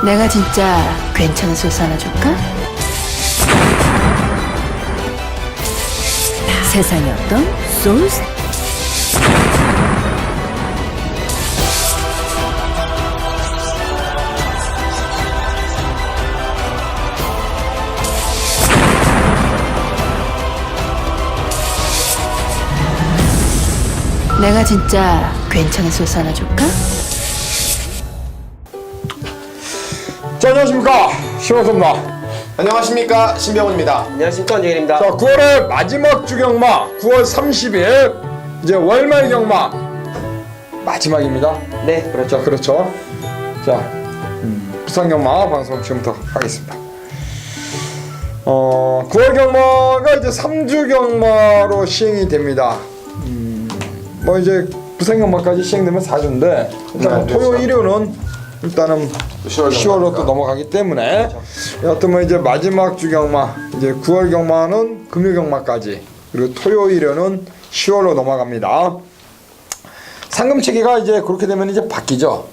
내가 진짜 괜찮은 소스 하나 줄까? 세상에 어떤 소스? 내가 진짜 괜찮은 소스 하나 줄까? 자, 안녕하십니까, 신원섭입니다. 안녕하십니까, 신병훈입니다. 안녕하십니까, 원정일입니다. 자, 9월의 마지막 주 경마 9월 30일 이제 월말 경마 마지막입니다. 네, 그렇죠. 자, 그렇죠. 자, 부산 경마 방송 지금부터 하겠습니다. 9월 경마가 이제 3주 경마로 시행이 됩니다. 뭐 이제 부산 경마까지 시행되면 4주인데 일단 네, 토요 그렇죠. 일요는 일단은 10월로 또 넘어가기 때문에 여하튼 뭐 이제 마지막 주 경마 이제 9월 경마는 금요 경마까지 그리고 토요 일요는 10월로 넘어갑니다. 상금 체계가 이제 그렇게 되면 이제 바뀌죠.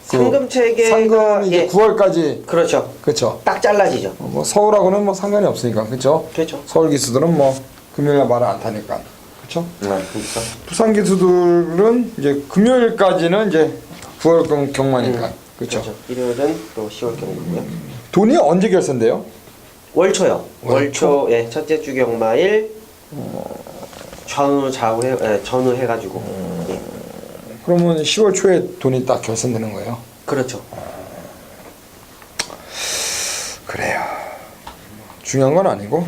상금 체계가 상금이 이제 예, 9월까지 그렇죠. 그렇죠. 딱 잘라지죠. 뭐 서울하고는 뭐 상관이 없으니까 그렇죠. 그렇죠. 서울 기수들은 뭐 금요일날 말을 안 타니까 그렇죠. 네, 그렇죠. 부산 기수들은 이제 금요일까지는 이제 9월 경마니까 그렇죠. 그렇죠. 일요일은 또 10월 경고고요. 돈이 언제 결산돼요? 월초요. 월초? 월초 예, 첫째 주 경마일 전후 좌우 전후 해가지고 예. 그러면 10월 초에 돈이 딱 결산되는 거예요. 그렇죠. 그래요. 중요한 건 아니고.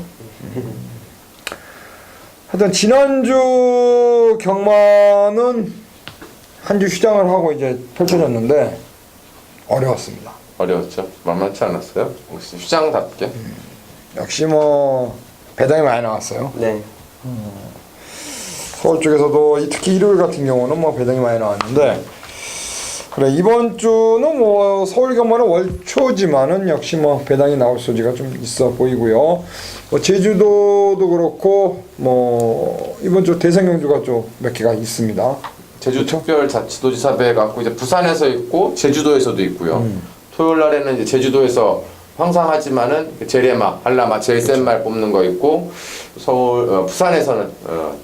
하여튼 지난주 경마는 한 주 휴장을 하고 이제 펼쳐졌는데 어려웠습니다. 어려웠죠. 만만치 않았어요. 혹시 휴장답게. 역시 뭐 배당이 많이 나왔어요. 네. 서울 쪽에서도 특히 일요일 같은 경우는 뭐 배당이 많이 나왔는데 그래 이번 주는 뭐 서울 경마는 월초지만은 역시 뭐 배당이 나올 소지가 좀 있어 보이고요. 뭐 제주도도 그렇고 뭐 이번 주 대선 경주가 좀 몇 개가 있습니다. 제주특별자치도지사배 갖고 이제 부산에서 있고 제주도에서도 있고요. 토요일 날에는 이제 제주도에서 황상하지만은 제레마, 한라마 제일 센 말 뽑는 거 있고 서울 부산에서는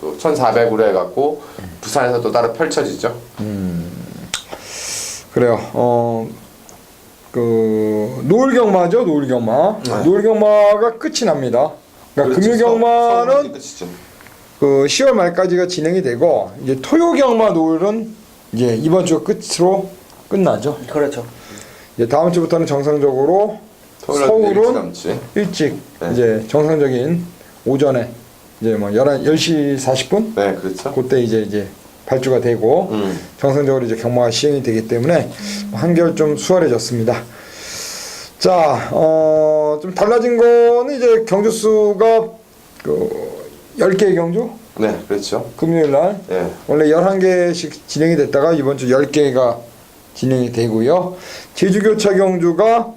또 1,400으로 해갖고 부산에서 또 따로 펼쳐지죠. 그래요. 그 노을 경마죠, 노을 경마. 네. 노을 경마가 끝이 납니다. 그러니까 금요 경마는 끝이죠. 그 10월 말까지가 진행이 되고 이제 토요 경마 노을은 이제 이번 주 끝으로 끝나죠. 그렇죠. 이제 다음 주부터는 정상적으로 토요일 날 서울은 남지. 일찍 네. 이제 정상적인 오전에 이제 뭐 10시 40분 네, 그렇죠. 그때 이제 발주가 되고 정상적으로 이제 경마가 시행이 되기 때문에 한결 좀 수월해졌습니다. 자, 좀 달라진 거는 이제 경주 수가 그 10개의 경주 네, 그렇죠. 금요일 날 네. 원래 11개씩 진행이 됐다가 이번 주 10개가 진행이 되고요. 제주교차 경주가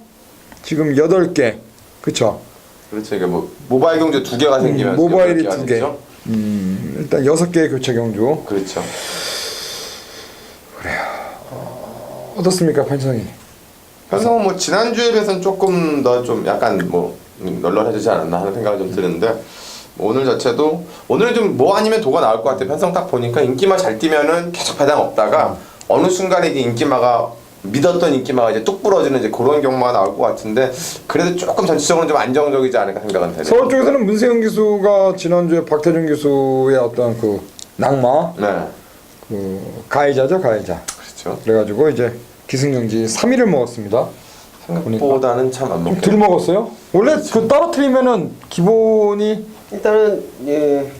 지금 8개. 그쵸? 그렇죠. 이게 뭐 모바일 경주 2개가 생기면 모바일이 8개가 2개. 되죠. 일단 6개의 교차 경주. 그렇죠. 어떻습니까, 판청이? 그래서 뭐 지난주에 비해서는 조금 더 좀 약간 뭐 널널해지지 않았나 하는 생각이 좀 드는데 뭐 오늘 자체도 오늘은 좀 뭐 아니면 도가 나올 것 같아요. 편성 딱 보니까 인기마 잘 뛰면은 계속 배당 없다가 어느 순간에 이제 인기마가 믿었던 인기마가 이제 뚝 부러지는 이제 그런 경우가 나올 것 같은데 그래도 조금 전체적으로 좀 안정적이지 않을까 생각은 되네요. 서울 쪽에서는 문세영 기수가 지난주에 박태준 기수의 어떤 그 낙마, 네, 그 가해자죠, 가해자. 그렇죠. 그래가지고 이제 기승전지 3위를 먹었습니다. 생각보다는 참 안 먹고 덜 먹었어요? 원래 그 떨어뜨리면은 기본이 일단은 예,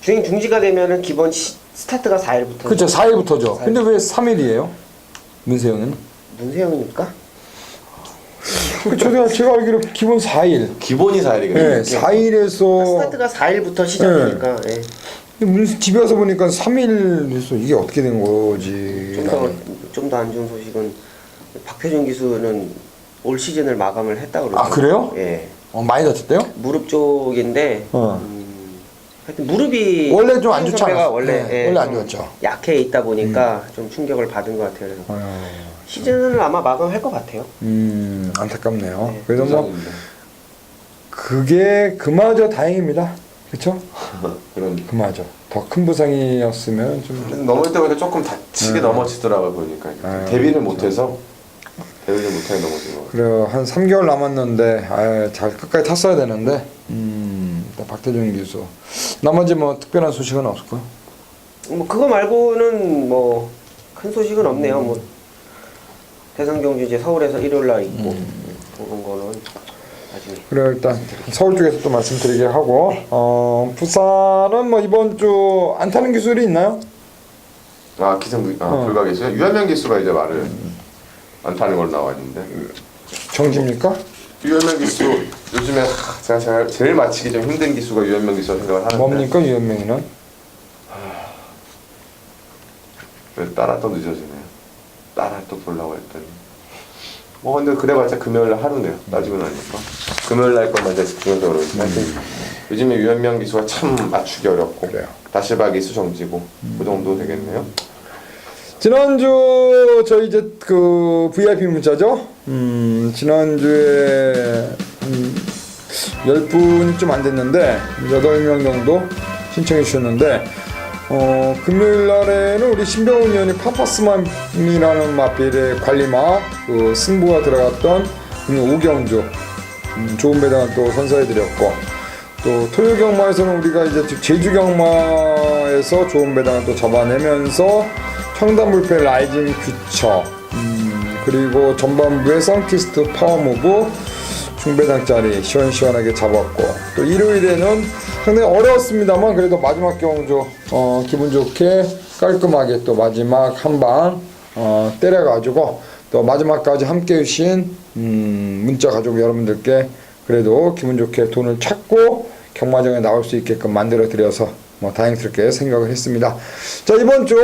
주행 중지가 되면은 기본 스타트가 4일부터. 그렇죠 4일부터죠. 근데 왜 3일이에요? 문세영은? 문세영입니까? 제가 알기로 기본 4일. 기본이 4일이거든요. 네, 4일에서 스타트가 4일부터 시작이니까 예. 집에 와서 보니까 3일에서 이게 어떻게 된 거지? 좀 더 안 좋은 소식은 박태준 기수는 올 시즌을 마감을 했다고 그러죠. 아, 그래요? 예. 많이 다쳤대요? 무릎 쪽인데 하여튼 무릎이 원래 좀 안 좋지 선배가 않았어요? 원래 네, 예, 원래 안 좀 좋았죠. 약해 있다 보니까 좀 충격을 받은 것 같아요. 그래서 시즌을 아마 마감할 것 같아요. 안타깝네요. 네. 그래도 뭐 그게 그마저 다행입니다. 그렇죠? 그런 그마저 더 큰 부상이었으면 좀 넘어질 때 보니까 조금 다치게 넘어지더라고요 보니까 데뷔를 못해서 데뷔를 못하게 넘어진 거. 그래요. 한 3개월 남았는데 잘 끝까지 탔어야 되는데 일단 박태준 기수 나머지 뭐 특별한 소식은 없을까요? 뭐 그거 말고는 뭐 큰 소식은 없네요. 뭐 대선 경주 이제 서울에서 일요일 날 있고 그런 거는 나중에. 그래 일단 서울 쪽에서 또 말씀드리게 하고 부산은 뭐 이번 주 안 타는 기술이 있나요? 아 기성 불가 기수요? 유현명 기수가 이제 말을 안 타는 걸로 나와 있는데. 정지입니까? 유현명 기수 요즘에 제가 제일 맞히기 좀 힘든 기수가 유현명 기수라 생각을 하는데. 뭡니까 유현명이는? 왜 따라 또 늦어지네요. 따라 또 보려고 했더니 뭐 근데 그래봤자 금요일날 하루네요. 따지고 나니까 금요일 날 것만 이제 집중해서 그러지. 하여튼 요즘에 유현명 기수가 참 맞추기 어렵고 그래요. 다시바 기수 정지고 그 정도 되겠네요. 지난주 저희 이제 그 VIP 문자죠. 지난주에 10분이 좀 안 됐는데 8명 정도 신청해 주셨는데 금요일 날에는 우리 신병훈 의원이 파파스맘이라는 마필의 관리막 그 승부가 들어갔던 오경주 좋은 배당을 또 선사해 드렸고 또 토요 경마에서는 우리가 이제 제주 경마에서 좋은 배당을 또 잡아내면서 청담불패 라이징 퓨처 그리고 전반부의 선키스트 파워무브 중배당짜리 시원시원하게 잡았고 또 일요일에는 상당히 어려웠습니다만 그래도 마지막 경주 기분 좋게 깔끔하게 또 마지막 한방 때려가지고 또 마지막까지 함께 해주신 문자 가족 여러분들께 그래도 기분 좋게 돈을 찾고 경마장에 나올 수 있게끔 만들어 드려서 뭐 다행스럽게 생각을 했습니다. 자 이번 주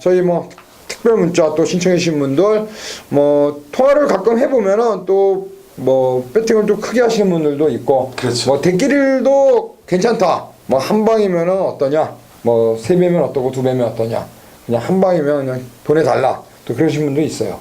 저희 뭐 특별 문자 또 신청해 주신 분들 뭐 통화를 가끔 해보면은 또 뭐 배팅을 좀 크게 하시는 분들도 있고 그렇죠. 뭐 대끼리도 괜찮다 뭐 한 방이면은 어떠냐 뭐 3배면 어떠고 2배면 어떠냐 그냥 한 방이면 그냥 보내달라 또 그러신 분도 있어요.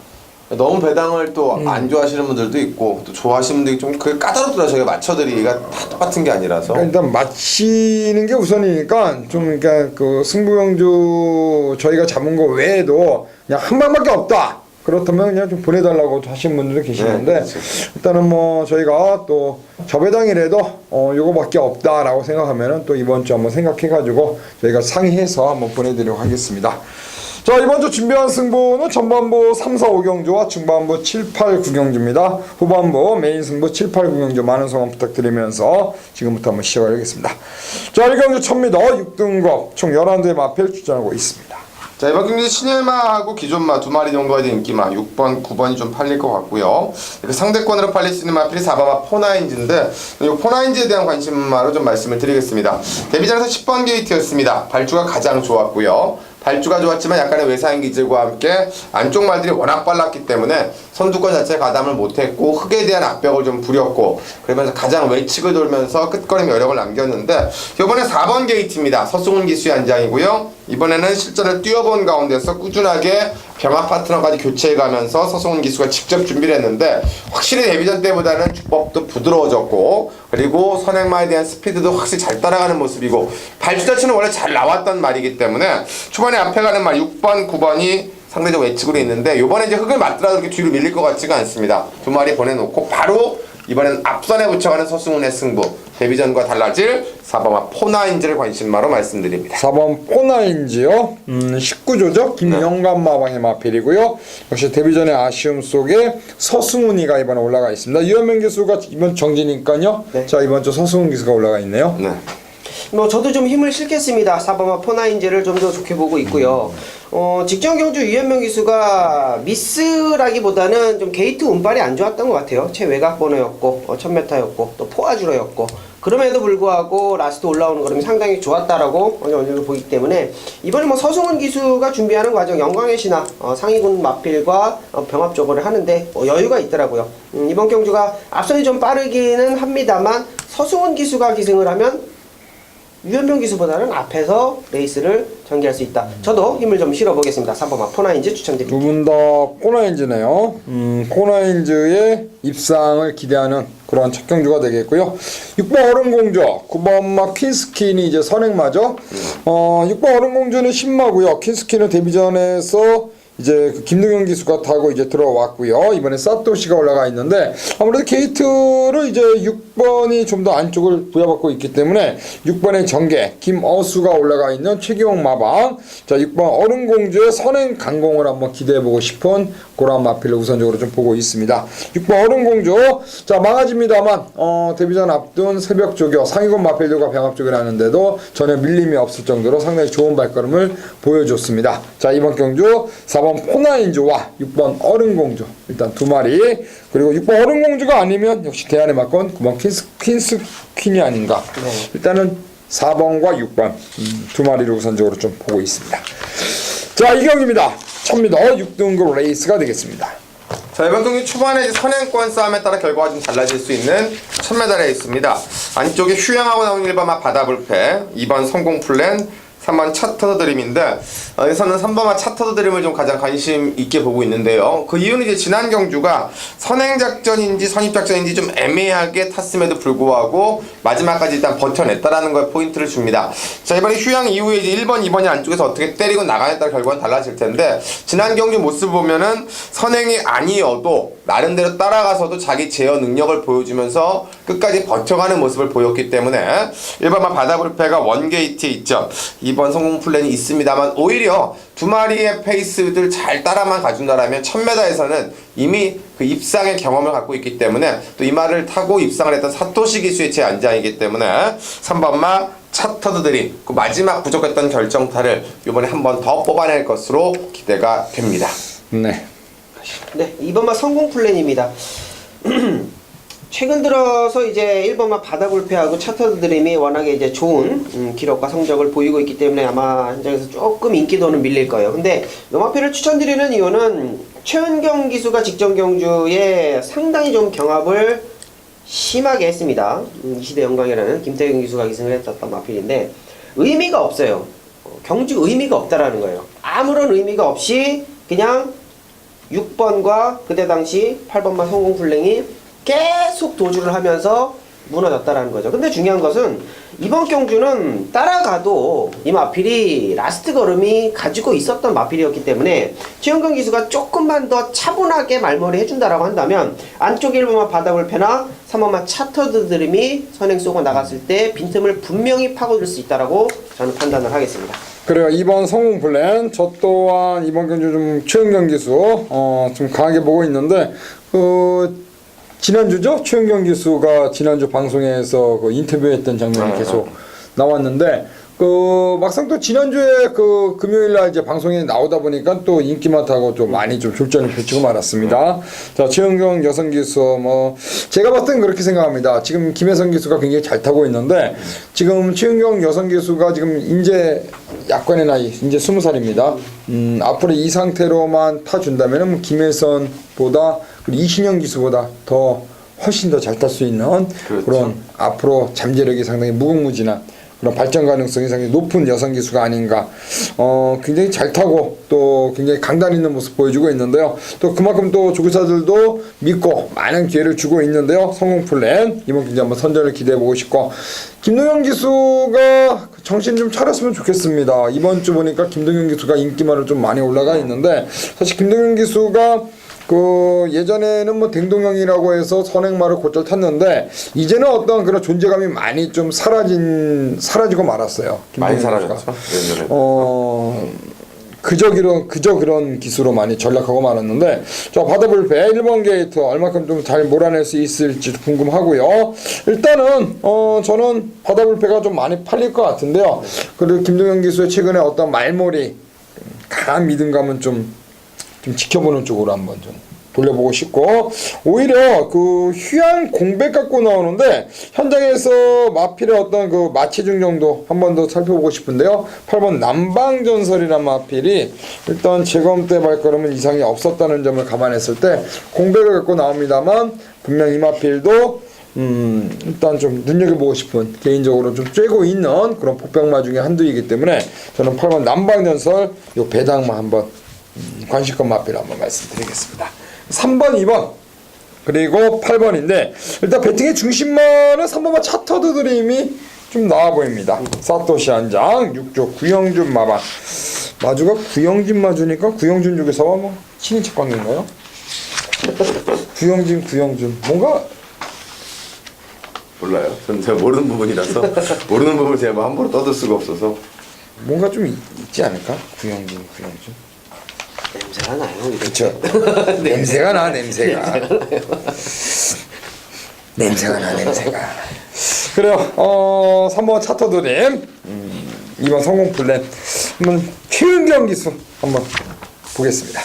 너무 배당을 또 안 좋아하시는 분들도 있고 또 좋아하시는 분들이 좀 그게 까다롭더라고요. 저희가 맞춰드리기가 다 똑같은 게 아니라서. 그러니까 일단 맞히는 게 우선이니까 좀 그러니까 그 승부영주 저희가 잡은 거 외에도 그냥 한 방밖에 없다. 그렇다면 그냥 좀 보내달라고 하시는 분들도 계시는데 네, 그렇죠. 일단은 뭐 저희가 또 저배당이라도 요거밖에 없다라고 생각하면은 또 이번 주 한번 생각해가지고 저희가 상의해서 한번 보내드리도록 하겠습니다. 자 이번 주 준비한 승부는 전반부 3, 4, 5경주와 중반부 7, 8, 9경주입니다. 후반부 메인 승부 7, 8, 9경주 많은 성원 부탁드리면서 지금부터 한번 시작을 하겠습니다. 자 1경주 1000m 6등급 총 11대의 마필 출전하고 있습니다. 자 이번 경기 신일마하고 기존마 두 마리 정도가 된 인기마 6번, 9번이 좀 팔릴 것 같고요. 그 상대권으로 팔릴 수 있는 마필이 4번마 포나인즈인데 이 포나인즈에 대한 관심마로 좀 말씀을 드리겠습니다. 데뷔전에서 10번 게이트였습니다. 발주가 가장 좋았고요. 발주가 좋았지만 약간의 외상인 기질과 함께 안쪽 말들이 워낙 빨랐기 때문에 선두권 자체에 가담을 못했고 흙에 대한 압력을 좀 부렸고 그러면서 가장 외측을 돌면서 끝걸음 여력을 남겼는데 이번에 4번 게이트입니다. 서승훈 기수의 안장이고요. 이번에는 실전을 뛰어본 가운데서 꾸준하게 병합 파트너까지 교체해가면서 서승훈 기수가 직접 준비를 했는데 확실히 데뷔전 때보다는 주법도 부드러워졌고 그리고 선행마에 대한 스피드도 확실히 잘 따라가는 모습이고 발주 자체는 원래 잘 나왔던 말이기 때문에 초반에 앞에 가는 말 6번, 9번이 상대적 외측으로 있는데 이번에 이제 흙을 맞더라도 이렇게 뒤로 밀릴 것 같지가 않습니다. 두 마리 보내놓고 바로 이번엔 앞선에 붙여가는 서승훈의 승부 데뷔전과 달라질 4번마 포나인즈를 관심마로 말씀드립니다. 4번 포나인즈요. 19조죠. 김영감마방의 마필이고요. 역시 데뷔전의 아쉬움 속에 서승훈이가 이번에 올라가 있습니다. 유현명 기수가 이번 정지니까요. 네. 자 이번 주 서승훈 기수가 올라가 있네요. 네. 뭐 저도 좀 힘을 실겠습니다. 4번마 포나인즈를 좀 더 좋게 보고 있고요. 직전 경주 유현명 기수가 미스라기보다는 좀 게이트 운빨이 안 좋았던 것 같아요. 최외곽 번호였고 1000m였고 또 포아주로였고 그럼에도 불구하고 라스트 올라오는 걸음이 상당히 좋았다라고 어느 정도 보기 때문에 이번에 뭐 서승훈 기수가 준비하는 과정 영광의 신화 상위군 마필과 병합 조거를 하는데 여유가 있더라고요. 이번 경주가 앞선이 좀 빠르기는 합니다만 서승훈 기수가 기승을 하면 유현명 기수보다는 앞에서 레이스를 전개할 수 있다. 저도 힘을 좀 실어보겠습니다. 3번마 포나인즈 추천드립니다. 두 분 다 포나인즈네요. 포나인즈의 입상을 기대하는 그런 첫 경주가 되겠고요. 6번 얼음공주, 9번 막 퀸스킨이 이제 선행마죠. 6번 얼음공주는 신마고요. 퀸스킨은 데뷔전에서 이제 그 김동현 기수가 타고 이제 들어왔고요. 이번에 사토시가 올라가 있는데 아무래도 게이트를 이제 6번이 좀 더 안쪽을 부여받고 있기 때문에 6번의 정계 김어수가 올라가 있는 최기용 마방, 자 6번 얼음공주의 선행 강공을 한번 기대해보고 싶은 그런 마필을 우선적으로 좀 보고 있습니다. 6번 얼음공주, 자 망아집니다만 데뷔전 앞둔 새벽 조교 상위권 마필들과 병합 조교를 하는데도 전혀 밀림이 없을 정도로 상당히 좋은 발걸음을 보여줬습니다. 자 이번 경주 4번 포나인즈와 6번 얼음공주, 일단 두 마리, 그리고 6번 얼음공주가 아니면 역시 대안의 막건 9번 퀸스퀸이 아닌가. 일단은 4번과 6번 두 마리를 우선적으로 좀 보고 있습니다. 자 이 경기입니다. 1000m 6등급 레이스가 되겠습니다. 자, 이번 경기 초반에 이제 선행권 싸움에 따라 결과가 좀 달라질 수 있는 1000m 레이스입니다. 안쪽에 휴양하고 나온 1번마 바다불패, 2번 성공플랜, 3번 차터드 드림인데 여기서는 3번마 차터드 드림을 좀 가장 관심 있게 보고 있는데요. 그 이유는 이제 지난 경주가 선행작전인지 선입작전인지 좀 애매하게 탔음에도 불구하고 마지막까지 일단 버텨냈다라는 거에 포인트를 줍니다. 자 이번에 휴양 이후에 이제 1번, 2번이 안쪽에서 어떻게 때리고 나가냐에 따라 결과는 달라질 텐데 지난 경주 모습을 보면은 선행이 아니어도 나름대로 따라가서도 자기 제어 능력을 보여주면서 끝까지 버텨가는 모습을 보였기 때문에 1번마 바다불패가 원게이트에 있죠. 2번 성공 플랜이 있습니다만 오히려 두 마리의 페이스들 잘 따라만 가준다라면 1000m에서는 이미 그 입상의 경험을 갖고 있기 때문에 또 이 말을 타고 입상을 했던 사토시 기수의 제 안장이기 때문에 3번마 차터드 드림, 그 마지막 부족했던 결정타를 이번에 한 번 더 뽑아낼 것으로 기대가 됩니다. 네. 네, 2번마 성공 플랜입니다. 최근 들어서 이제 1번마 바다불패하고 차터드 드림이 워낙에 이제 좋은 기록과 성적을 보이고 있기 때문에 아마 현장에서 조금 인기도는 밀릴 거예요. 근데 노마필을 추천드리는 이유는 최은경 기수가 직전 경주에 상당히 좀 경합을 심하게 했습니다. 이 시대 영광이라는 김태경 기수가 기승을 했었던 마필인데 의미가 없어요. 경주 의미가 없다라는 거예요. 아무런 의미가 없이 그냥 6번과 그때 당시 8번마 성공플랭이 계속 도주를 하면서 무너졌다라는 거죠. 근데 중요한 것은 이번 경주는 따라가도 이 마필이 라스트 걸음이 가지고 있었던 마필이었기 때문에 최은경 기수가 조금만 더 차분하게 말머리 해준다라고 한다면 안쪽 1번마 바다불패나 3번마 차터드 드림이 선행 쏘고 나갔을 때 빈틈을 분명히 파고들 수 있다라고 저는 판단을 하겠습니다. 그래요. 2번 성공 플랜, 저 또한 이번 경주 좀 최은경 기수 좀 강하게 보고 있는데 지난주죠? 최은경 기수가 지난주 방송에서 그 인터뷰했던 장면이 계속 나왔는데 막상 또 지난주에 그 금요일날 이제 방송에 나오다 보니까 또 인기만 타고 좀 많이 좀 졸전을 펼치고 말았습니다. 자, 최은경 여성 기수 제가 봤을 땐 그렇게 생각합니다. 지금 김혜성 기수가 굉장히 잘 타고 있는데 지금 최은경 여성 기수가 지금 이제 약간의 나이, 이제 20살입니다. 앞으로 이 상태로만 타준다면은 김혜선보다 그리고 이신영 기수보다 더 훨씬 더 잘 탈 수 있는 그렇죠. 그런 앞으로 잠재력이 상당히 무궁무진한 그런 발전 가능성이 상당히 높은 여성 기수가 아닌가. 굉장히 잘 타고 또 굉장히 강단 있는 모습 보여주고 있는데요. 또 그만큼 또 조교사들도 믿고 많은 기회를 주고 있는데요. 성공 플랜 이번 경기 한번 선전을 기대해보고 싶고 김동현 기수가 정신 좀 차렸으면 좋겠습니다. 이번 주 보니까 김동현 기수가 인기만으로 좀 많이 올라가 있는데 사실 김동현 기수가 예전에는 뭐 댕동형이라고 해서 선행마를 곧잘 탔는데 이제는 어떤 그런 존재감이 많이 좀 사라지고 말았어요. 많이 사라졌죠. 그저 그런 기수로 많이 전락하고 말았는데 자 바다불패 1번 게이트 얼마큼 좀 잘 몰아낼 수 있을지 궁금하고요. 일단은 저는 바다불패가 좀 많이 팔릴 것 같은데요. 그리고 김동현 기수의 최근에 어떤 말머리 강한 믿음감은 좀 지켜보는 쪽으로 한번 좀 돌려보고 싶고 오히려 그 휴양 공백 갖고 나오는데 현장에서 마필의 어떤 그 마체중 정도 한 번 더 살펴보고 싶은데요. 8번 남방전설이란 마필이 일단 재검 때 발걸음은 이상이 없었다는 점을 감안했을 때 공백을 갖고 나옵니다만 분명 이 마필도 일단 좀 눈여겨보고 싶은 개인적으로 좀 쬐고 있는 그런 폭병마 중에 한두이기 때문에 저는 8번 남방전설 요 배당마 한번 관심권 마필 한번 말씀드리겠습니다. 3번, 2번 그리고 8번인데 일단 배팅의 중심마는 3번마 차터드 드림이 좀 나와 보입니다. 사토시 한장 6조 구영준 마반 마주가 구영진 마주니까 구영준 쪽에서 뭐 친인척 관계인가요? 구영준 뭔가 몰라요. 저는 제가 모르는 부분이라서 모르는 부분을 제가 뭐 함부로 떠들 수가 없어서 뭔가 좀 있지 않을까? 구영준 냄새가 나요. 이렇게. 그쵸. 냄새가 나 냄새가 그래요. 3번 차터드림 2번 성공 플랜 한번 최은경 기수 한번 보겠습니다.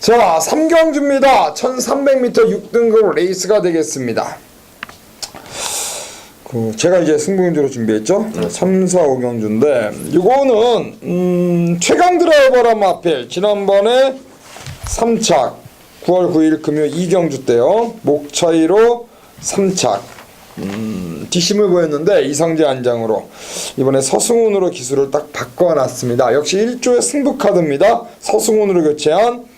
자 3경주입니다. 1300m 6등급 레이스가 되겠습니다. 제가 이제 승부경주로 준비했죠. 3, 4, 5경주인데 이거는 최강 드라이버란 마필 지난번에 3착 9월 9일 금요 2경주 때요 목 차이로 3착 뒷심을 보였는데 이상재 안장으로 이번에 서승훈으로 기술을 딱 바꿔놨습니다. 역시 1조의 승부카드입니다. 서승훈으로 교체한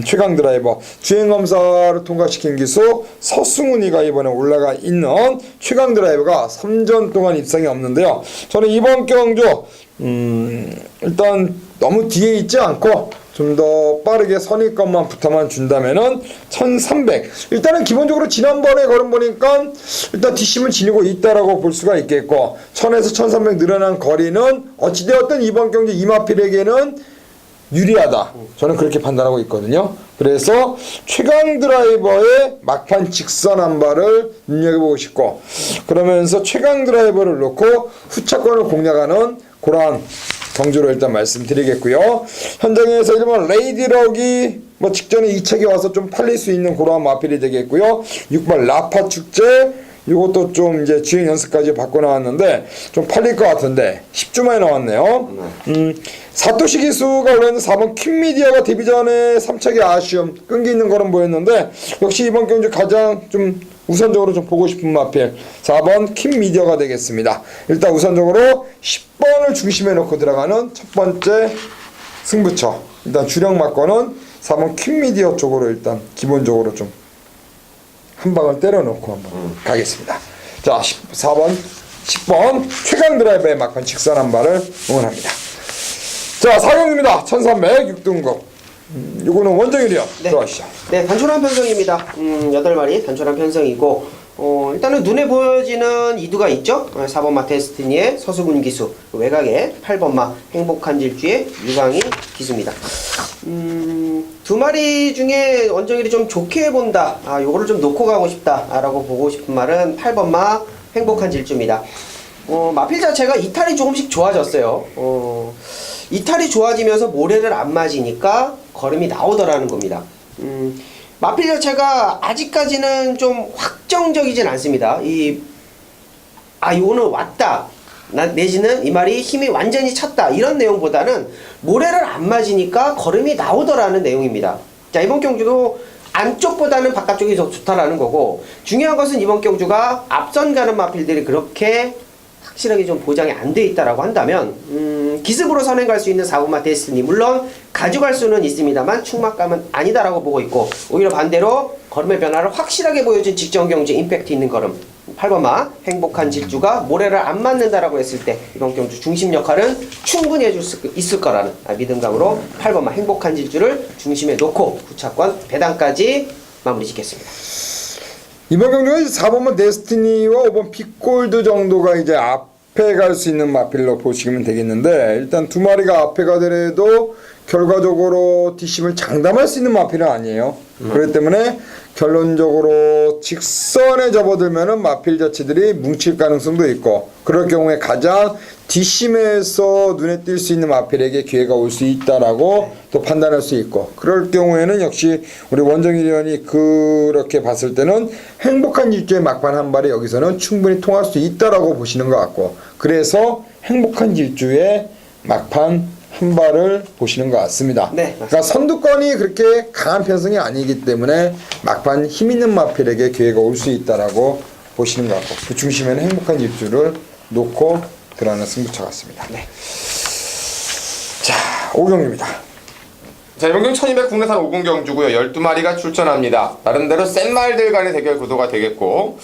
최강 드라이버 주행검사를 통과시킨 기수 서승훈이가 이번에 올라가 있는 최강 드라이버가 3전 동안 입상이 없는데요. 저는 이번 경주 일단 너무 뒤에 있지 않고 좀 더 빠르게 선입견만 붙어만 준다면은 1300 일단은 기본적으로 지난번에 걸음 보니까 일단 뒷심을 지니고 있다라고 볼 수가 있겠고 1000에서 1300 늘어난 거리는 어찌되었든 이번 경주 이마필에게는 유리하다. 저는 그렇게 판단하고 있거든요. 그래서 최강 드라이버의 막판 직선 한 발을 눈여겨보고 싶고 그러면서 최강 드라이버를 놓고 후차권을 공략하는 그러한 경주로 일단 말씀드리겠고요. 현장에서 1번 레이디럭이 뭐 직전에 2책이 와서 좀 팔릴 수 있는 그러한 마필이 되겠고요. 6번 라파 축제 이것도 좀 이제 주행 연습까지 받고 나왔는데 좀 팔릴 것 같은데 10주 만에 나왔네요. 사토시 기수가 올라있는 4번 킴미디어가 데뷔 전에 3착의 아쉬움 끈기 있는 거는 보였는데 역시 이번 경주 가장 좀 우선적으로 좀 보고 싶은 마필 4번 킴미디어가 되겠습니다. 일단 우선적으로 10번을 중심에 놓고 들어가는 첫 번째 승부처 일단 주력 막거는 4번 킴미디어 쪽으로 일단 기본적으로 좀 한 방을 때려놓고 한번 가겠습니다. 자 4번 10번 최강 드라이버의 막판 직선 한 발을 응원합니다. 자 4경주입니다. 1300 6등급 요거는 원정일이요. 네. 들어가시죠. 네, 단촐한 편성입니다. 8마리 단촐한 편성이고 일단은 눈에 보여지는 이두가 있죠. 4번마 데스티니의 서수근 기수, 외곽에 8번마 행복한 질주의 유광희 기수입니다. 두 마리 중에 원정일이 좀 좋게 본다. 요거를 좀 놓고 가고 싶다. 라고 보고 싶은 말은 8번마 행복한 질주입니다. 마필 자체가 이탈이 조금씩 좋아졌어요. 이탈이 좋아지면서 모래를 안 맞으니까 걸음이 나오더라는 겁니다. 마필 자체가 아직까지는 좀 확정적이진 않습니다. 이거는 왔다. 내지는 이 말이 힘이 완전히 찼다. 이런 내용보다는 모래를 안 맞으니까 걸음이 나오더라는 내용입니다. 자, 이번 경주도 안쪽보다는 바깥쪽이 더 좋다라는 거고 중요한 것은 이번 경주가 앞선 가는 마필들이 그렇게 확실하게 좀 보장이 안 돼 있다라고 한다면 기습으로 선행갈 수 있는 4번마 데스티니 물론 가져갈 수는 있습니다만 충막감은 아니다라고 보고 있고 오히려 반대로 걸음의 변화를 확실하게 보여준 직전 경주 임팩트 있는 걸음 8번마 행복한 질주가 모래를 안 맞는다라고 했을 때 이번 경주 중심 역할은 충분히 해줄 수 있을 거라는 믿음감으로 8번마 행복한 질주를 중심에 놓고 후차권 배당까지 마무리 짓겠습니다. 이번 경주는 4번만 데스티니와 5번 픽골드 정도가 이제 앞에 갈 수 있는 마필로 보시면 되겠는데 일단 두 마리가 앞에 가더라도 결과적으로 뒷심을 장담할 수 있는 마필은 아니에요. 그렇기 때문에 결론적으로 직선에 접어들면은 마필 자체들이 뭉칠 가능성도 있고 그럴 경우에 가장 뒷심에서 눈에 띌 수 있는 마필에게 기회가 올 수 있다라고 또 판단할 수 있고 그럴 경우에는 역시 우리 원정일 의원이 그렇게 봤을 때는 행복한 질주의 막판 한 발이 여기서는 충분히 통할 수 있다라고 보시는 것 같고 그래서 행복한 질주의 막판 한 발을 보시는 것 같습니다. 네, 그러니까 선두권이 그렇게 강한 편성이 아니기 때문에 막판 힘 있는 마필에게 기회가 올 수 있다라고 보시는 것 같고 그 중심에는 행복한 입주를 놓고 들어가는 승부처 같습니다. 네. 자, 5경기입니다. 자, 이번 경기 1200 국내산 5군 경주고요. 12마리가 출전합니다. 나름대로 센 말들 간의 대결 구도가 되겠고,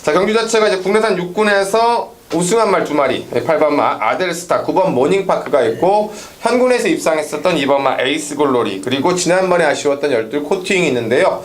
자, 경주 자체가 이제 국내산 6군에서 우승한 말 2마리, 8번 말 아델스타, 9번 모닝파크가 있고, 현군에서 입상했었던 2번 말 에이스 글로리, 그리고 지난번에 아쉬웠던 12 코트윙이 있는데요.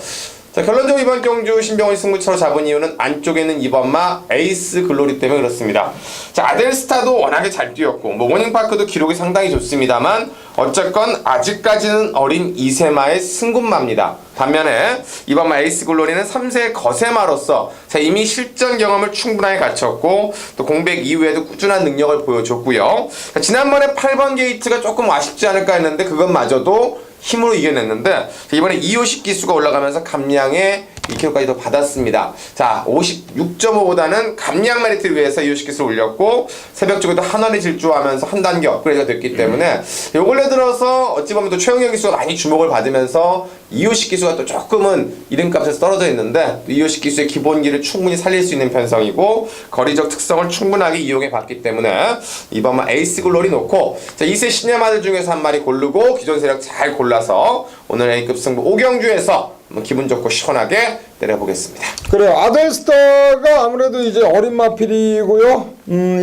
자, 결론적으로 이번 경주 신병훈이 승부처로 잡은 이유는 안쪽에 있는 2번 마 에이스 글로리 때문에 그렇습니다. 자, 아델스타도 워낙에 잘 뛰었고 모닝파크도 기록이 상당히 좋습니다만 어쨌건 아직까지는 어린 2세마의 승군마입니다. 반면에 2번 마 에이스 글로리는 3세 거세마로서 자, 이미 실전 경험을 충분하게 갖췄고 또 공백 이후에도 꾸준한 능력을 보여줬고요. 자, 지난번에 8번 게이트가 조금 아쉽지 않을까 했는데 그것마저도 힘으로 이겨냈는데 이번에 250 기수가 올라가면서 감량의 2kg까지 더 받았습니다. 자, 56.5보다는 감량 메리트를 위해서 250 기수를 올렸고 새벽 쪽에도 한원이 질주하면서 한 단계 업그레이드가 됐기 때문에 요 근래 들어서 어찌 보면 또 최영경 기수가 많이 주목을 받으면서 250 기수가 또 조금은 이름값에서 떨어져 있는데 250 기수의 기본기를 충분히 살릴 수 있는 편성이고 거리적 특성을 충분하게 이용해 봤기 때문에 이번만 에이스 글로리 놓고 자, 2세 신예마들 중에서 한 마리 고르고 기존 세력 잘 골라서 오늘 A급 승부 5경주에서 기분 좋고 시원하게 때려보겠습니다. 그래요. 아델스타가 아무래도 이제 어린 마필이고요.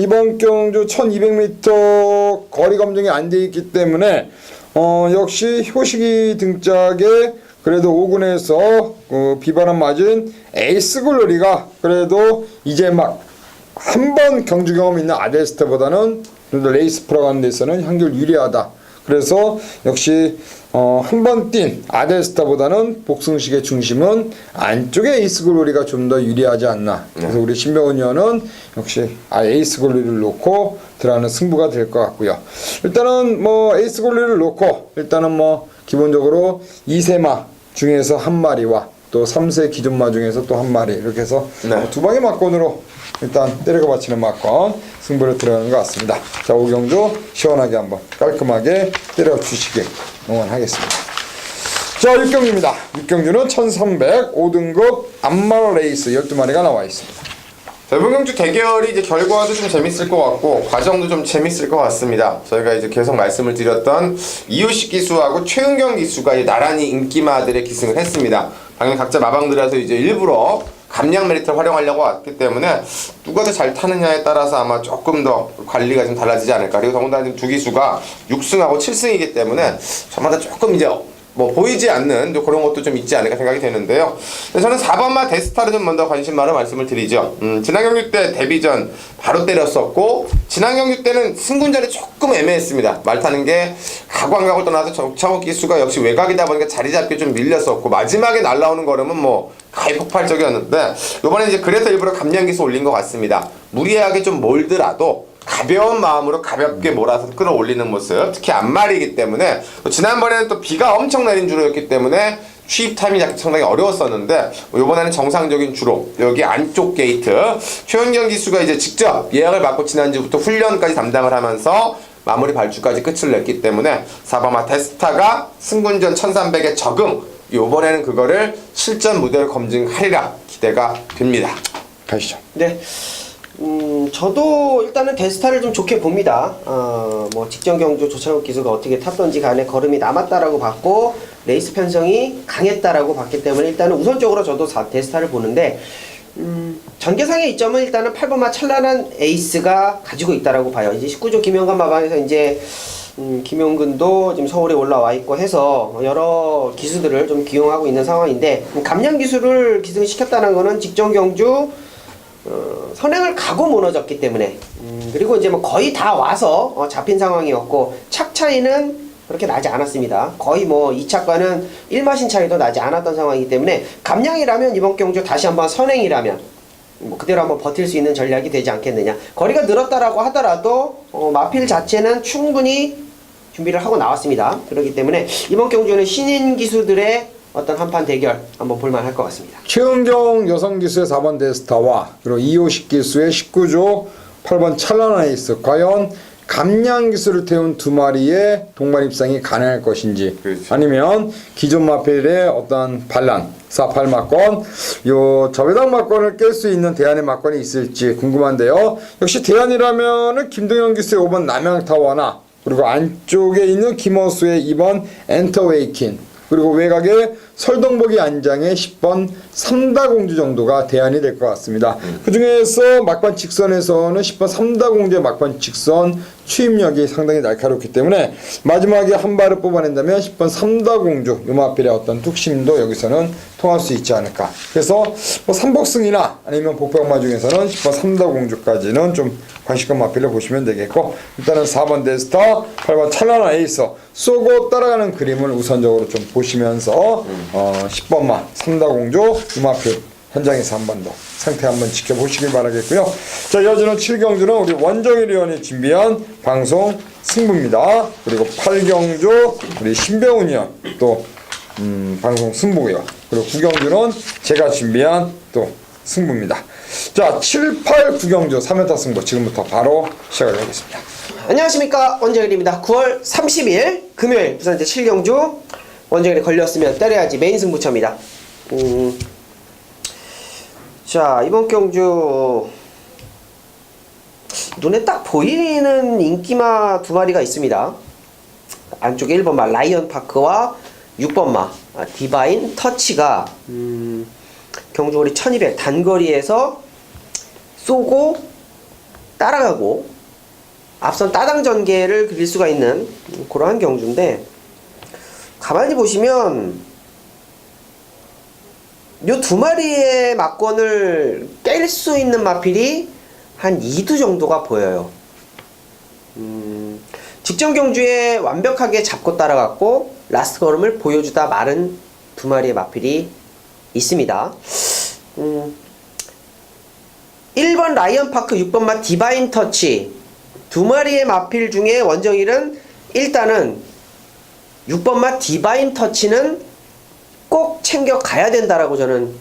이번 경주 1200m 거리 검증이 안 돼 있기 때문에 역시 효식이 등짝에 그래도 5군에서 비바람 맞은 에이스 글로리가 그래도 이제 막 한 번 경주 경험 있는 아델스타보다는 그래도 레이스 풀어가는 데서는 확률 유리하다. 그래서 역시 한 번 뛴 아델스타보다는 복승식의 중심은 안쪽에 에이스 글로리가 좀 더 유리하지 않나. 그래서 우리 신병훈 의원은 역시 에이스 글로리를 놓고 들어가는 승부가 될 것 같고요. 일단은 뭐 에이스 글로리를 놓고 일단은 뭐 기본적으로 2세마 중에서 한 마리와 또 3세 기존마 중에서 또 한 마리 이렇게 해서 네. 두 방의 막건으로 일단 때려가 바치는 막건 승부를 들어가는 것 같습니다. 자, 오경주 시원하게 한번 깔끔하게 때려주시길 응원하겠습니다. 자, 6경기입니다. 6경주는 1300 5등급 안말 레이스 12마리가 나와 있습니다. 자, 이번 경주 대결이 이제 결과도 좀 재밌을 것 같고 과정도 좀 재밌을 것 같습니다. 저희가 이제 계속 말씀을 드렸던 이효식 기수하고 최은경 기수가 이제 나란히 인기마들의 기승을 했습니다. 당연히 각자 마방들에서 이제 일부러 감량 메리트를 활용하려고 왔기 때문에 누가 더 잘 타느냐에 따라서 아마 조금 더 관리가 좀 달라지지 않을까. 그리고 더군다나 두 기수가 6승하고 7승이기 때문에 저마다 조금 이제 뭐 보이지 않는 그런 것도 좀 있지 않을까 생각이 되는데요. 저는 4번마 데스타를 좀 먼저 관심마로 말씀을 드리죠. 지난 경기 때 데뷔전 바로 때렸었고 지난 경기 때는 승군자리 조금 애매했습니다. 말 타는 게 가고 안 가고 떠나서 정창욱 기수가 역시 외곽이다 보니까 자리 잡기 좀 밀렸었고 마지막에 날라오는 걸음은 뭐 거의 폭발적이었는데 이번에 이제 그래서 일부러 감량 기수 올린 것 같습니다. 무리하게 좀 몰더라도 가벼운 마음으로 가볍게 몰아서 끌어올리는 모습, 특히 앞말이기 때문에 또 지난번에는 또 비가 엄청 내린 주로였기 때문에 취입 타임이 상당히 어려웠었는데 이번에는 정상적인 주로 여기 안쪽 게이트 최은경 기수가 이제 직접 예약을 받고 지난주부터 훈련까지 담당을 하면서 마무리 발주까지 끝을 냈기 때문에 4번마 데스타가 승군전 1300에 적응 이번에는 그거를 실전 무대로 검증하리라 기대가 됩니다. 가시죠. 네. 저도 일단은 데스타를 좀 좋게 봅니다. 뭐 직전 경주 조창욱 기수가 어떻게 탔던지 간에 걸음이 남았다라고 봤고 레이스 편성이 강했다라고 봤기 때문에 일단은 우선적으로 저도 데스타를 보는데 전개상의 이점은 일단은 8번마 찬란한 에이스가 가지고 있다라고 봐요. 이제 19조 김영관 마방에서 이제 김용근도 지금 서울에 올라와 있고 해서 여러 기수들을 좀 기용하고 있는 상황인데 감량 기수를 기승시켰다는 거는 직전 경주 선행을 가고 무너졌기 때문에 그리고 이제 뭐 거의 다 와서 잡힌 상황이었고 착 차이는 그렇게 나지 않았습니다. 거의 뭐 2차과는 1마신 차이도 나지 않았던 상황이기 때문에 감량이라면 이번 경주 다시 한번 선행이라면 뭐 그대로 한번 버틸 수 있는 전략이 되지 않겠느냐. 거리가 늘었다라고 하더라도 마필 자체는 충분히 준비를 하고 나왔습니다. 그렇기 때문에 이번 경주는 신인 기수들의 어떤 한판 대결 한번 볼만할 것 같습니다. 최은경 여성 기수의 4번 데스타와 그리고 이효식 기수의 19조 8번 찬란한 에이스 과연 감량 기술을 태운 두 마리의 동반 입상이 가능할 것인지 그렇죠. 아니면 기존 마필의 어떤 반란 48 막권 요 저배당 막권을 깰 수 있는 대안의 막권이 있을지 궁금한데요. 역시 대안이라면은 김동현 기수의 5번 남양타워나 그리고 안쪽에 있는 김어수의 2번 엔터웨이킨 그리고 외곽에 설동복이 안장의 10번 삼다공주 정도가 대안이 될 것 같습니다. 그 중에서 막판 직선에서는 10번 삼다공주의 막판 직선 추임력이 상당히 날카롭기 때문에 마지막에 한 발을 뽑아낸다면 10번 삼다공주 요마필의 어떤 뚝심도 여기서는 통할 수 있지 않을까. 그래서 뭐 삼복승이나 아니면 복병마 중에서는 10번 삼다공주까지는 좀 관심권 마필을 보시면 되겠고 일단은 4번 데스타, 8번 찬란한 에이서 쏘고 따라가는 그림을 우선적으로 좀 보시면서 10번마 삼다공주 요마필 현장에서 한 번 더 상태 한번 지켜보시길 바라겠고요. 자, 이어지는 7경주는 우리 원정일 의원이 준비한 방송 승부입니다. 그리고 8경주 우리 신병훈 의원 또 방송 승부고요. 그리고 9경주는 제가 준비한 또 승부입니다. 자, 7, 8, 9경주 3연타 승부 지금부터 바로 시작을 하겠습니다. 안녕하십니까, 원정일입니다. 9월 30일 금요일 부산 제7경주 원정일이 걸렸으면 때려야지 메인 승부처입니다. 자, 이번 경주 눈에 딱 보이는 인기마 두 마리가 있습니다. 안쪽에 1번마 라이언파크와 6번마 디바인 터치가 경주거리 1200 단거리에서 쏘고 따라가고 앞선 따당 전개를 그릴 수가 있는 그러한 경주인데, 가만히 보시면 요 두 마리의 막권을 깰 수 있는 마필이 한 2두 정도가 보여요. 직전 경주에 완벽하게 잡고 따라갔고 라스트 걸음을 보여주다 마른 두 마리의 마필이 있습니다. 1번 라이언파크, 6번마 디바인 터치 두 마리의 마필 중에 원정일은 일단은 6번마 디바인 터치는 꼭 챙겨 가야 된다라고 저는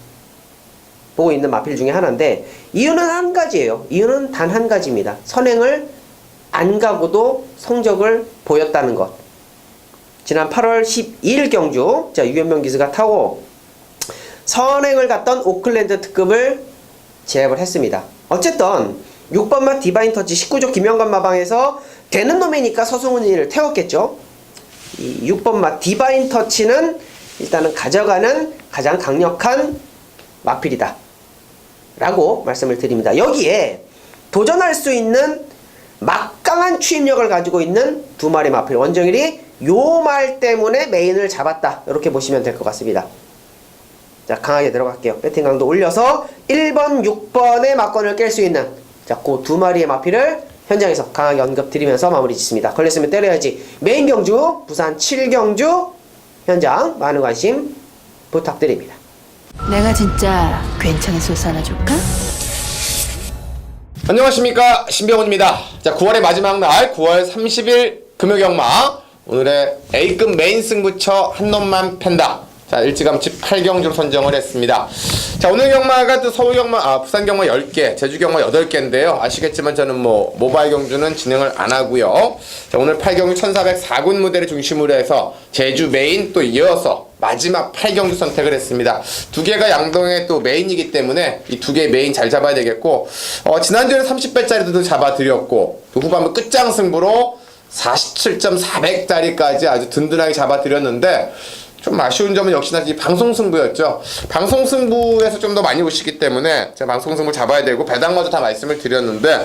보고 있는 마필 중에 하나인데, 이유는 한 가지예요. 이유는 단 한 가지입니다. 선행을 안 가고도 성적을 보였다는 것. 지난 8월 12일 경주, 자, 유현명 기수가 타고 선행을 갔던 오클랜드 특급을 제압을 했습니다. 어쨌든 6번마 디바인 터치 19조 김영관 마방에서 되는 놈이니까 서승훈이를 태웠겠죠. 이 6번마 디바인 터치는 일단은 가져가는 가장 강력한 마필이다 라고 말씀을 드립니다. 여기에 도전할 수 있는 막강한 추임력을 가지고 있는 두 마리 마필, 원정일이 요 말 때문에 메인을 잡았다 이렇게 보시면 될 것 같습니다. 자, 강하게 들어갈게요. 배팅 강도 올려서 1번, 6번의 막권을 깰 수 있는, 자, 그 두 마리의 마필을 현장에서 강하게 언급드리면서 마무리 짓습니다. 걸렸으면 때려야지 메인 경주 부산 7경주 현장 많은 관심 부탁드립니다. 내가 진짜 괜찮은 소스 하나 줄까? 안녕하십니까, 신병훈입니다. 자, 9월의 마지막 날 9월 30일 금요경마 오늘의 A급 메인 승부처 한 놈만 팬다. 자, 일찌감치 8경주로 선정을 했습니다. 자, 오늘 경마가 또 서울 경마, 부산 경마 10개, 제주 경마 8개인데요. 아시겠지만 저는 뭐 모바일 경주는 진행을 안 하고요. 자, 오늘 8경주 1404군 무대를 중심으로 해서 제주 메인 또 이어서 마지막 8경주 선택을 했습니다. 두 개가 양동의 또 메인이기 때문에 이 두 개의 메인 잘 잡아야 되겠고, 지난주에는 30배짜리도 잡아드렸고, 또 후반부 끝장 승부로 47.400짜리까지 아주 든든하게 잡아드렸는데, 좀 아쉬운 점은 역시나 이 방송 승부였죠. 방송 승부에서 좀 더 많이 오시기 때문에 제가 방송 승부 잡아야 되고 배당마저 다 말씀을 드렸는데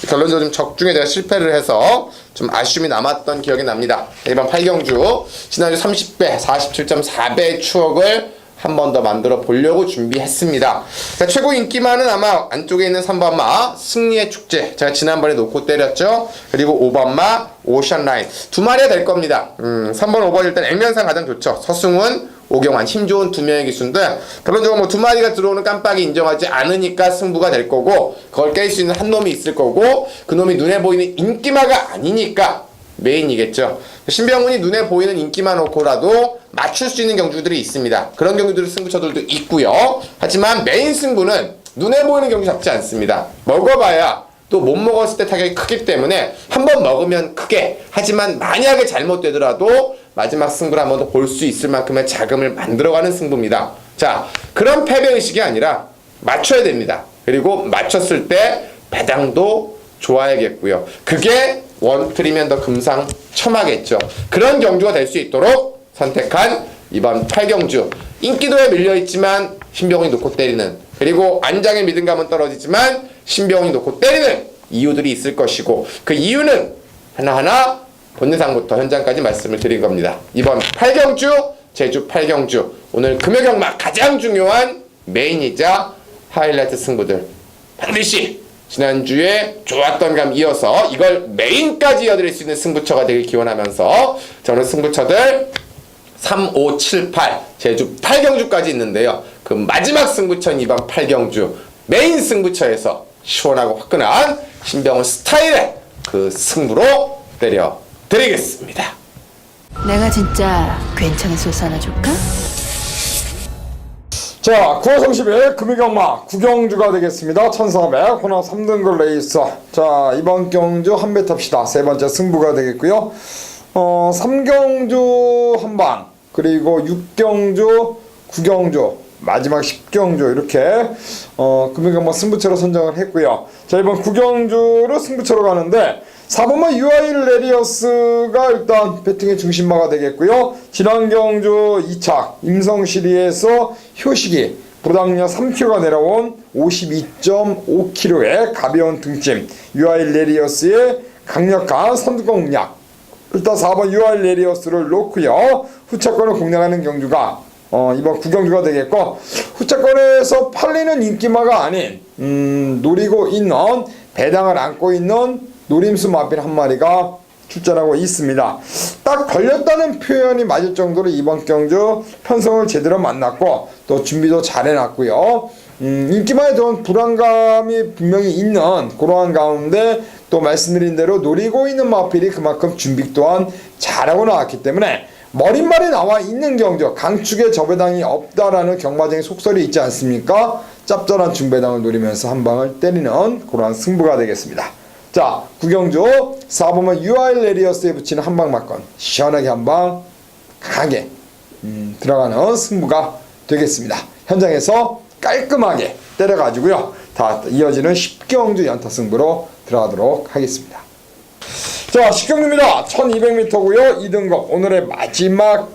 결론적으로 좀 적중에 제가 실패를 해서 좀 아쉬움이 남았던 기억이 납니다. 이번 8경주 지난주 30배 47.4배의 추억을 한 번 더 만들어 보려고 준비했습니다. 자, 최고 인기만은 아마 안쪽에 있는 3번마 승리의 축제, 제가 지난번에 놓고 때렸죠. 그리고 5번마 오션라인 두 마리가 될 겁니다. 3번 5번 일단 액면상 가장 좋죠. 서승훈, 오경환 힘 좋은 두 명의 기수인데 결론적으로 뭐 두 마리가 들어오는 깜빡이 인정하지 않으니까 승부가 될 거고, 그걸 깰 수 있는 한 놈이 있을 거고, 그 놈이 눈에 보이는 인기마가 아니니까 메인이겠죠. 신병훈이 눈에 보이는 인기만 놓고라도 맞출 수 있는 경주들이 있습니다. 그런 경주들 승부처들도 있고요. 하지만 메인 승부는 눈에 보이는 경주 잡지 않습니다. 먹어봐야 또 못 먹었을 때 타격이 크기 때문에 한 번 먹으면 크게, 하지만 만약에 잘못되더라도 마지막 승부를 한 번 더 볼 수 있을 만큼의 자금을 만들어가는 승부입니다. 자, 그런 패배의식이 아니라 맞춰야 됩니다. 그리고 맞췄을 때 배당도 좋아야겠고요. 그게 원투리면 더 금상첨화겠죠. 그런 경주가 될 수 있도록 선택한 이번 8경주. 인기도에 밀려있지만 신병훈이 놓고 때리는, 그리고 안장의 믿음감은 떨어지지만 신병훈이 놓고 때리는 이유들이 있을 것이고, 그 이유는 하나하나 본예상부터 현장까지 말씀을 드린 겁니다. 이번 8경주, 제주 8경주, 오늘 금요경마 가장 중요한 메인이자 하이라이트 승부들 반드시 지난주에 좋았던 감 이어서 이걸 메인까지 이어드릴 수 있는 승부처가 되길 기원하면서, 저는 승부처들 3, 5, 7, 8 제주 8경주까지 있는데요. 그 마지막 승부처인 이번 8경주 메인 승부처에서 시원하고 화끈한 신병훈 스타일의 그 승부로 때려드리겠습니다. 내가 진짜 괜찮은 소스 하나 줄까? 자, 9월 30일 금요경마 9경주가 되겠습니다. 1400 호나 3등급 레이스. 자, 이번 경주 한 배 탑시다. 세 번째 승부가 되겠고요. 3경주 한방, 그리고 6경주, 9경주, 마지막 10경주 이렇게 금요경마 승부처로 선정을 했고요. 자, 이번 9경주로 승부처로 가는데 4번마 유아일 레리어스가 일단 배팅의 중심마가 되겠고요. 지난 경주 2착 임성시리에서 효식이 부담력 3kg가 내려온 52.5kg의 가벼운 등짐 유아일 레리어스의 강력한 선두권 공략. 일단 4번 유아일 레리어스를 놓고요. 후차권을 공략하는 경주가 이번 9경주가 되겠고, 후차권에서 팔리는 인기마가 아닌 노리고 있는, 배당을 안고 있는 노림수 마필 한 마리가 출전하고 있습니다. 딱 걸렸다는 표현이 맞을 정도로 이번 경주 편성을 제대로 만났고 또 준비도 잘 해놨고요. 인기마에 좀 불안감이 분명히 있는 그러한 가운데 또 말씀드린 대로 노리고 있는 마필이 그만큼 준비 또한 잘하고 나왔기 때문에 머릿말이 나와 있는 경주, 강축에 저배당이 없다라는 경마적인 속설이 있지 않습니까? 짭짤한 중배당을 노리면서 한 방을 때리는 그러한 승부가 되겠습니다. 자, 9경주 4번은 유아일 레리어스에 붙이는 한방 맞건 시원하게 한방 강하게 들어가는 승부가 되겠습니다. 현장에서 깔끔하게 때려가지고요, 다 이어지는 10경주 연타 승부로 들어가도록 하겠습니다. 자, 10경주입니다. 1200m고요 2등급 오늘의 마지막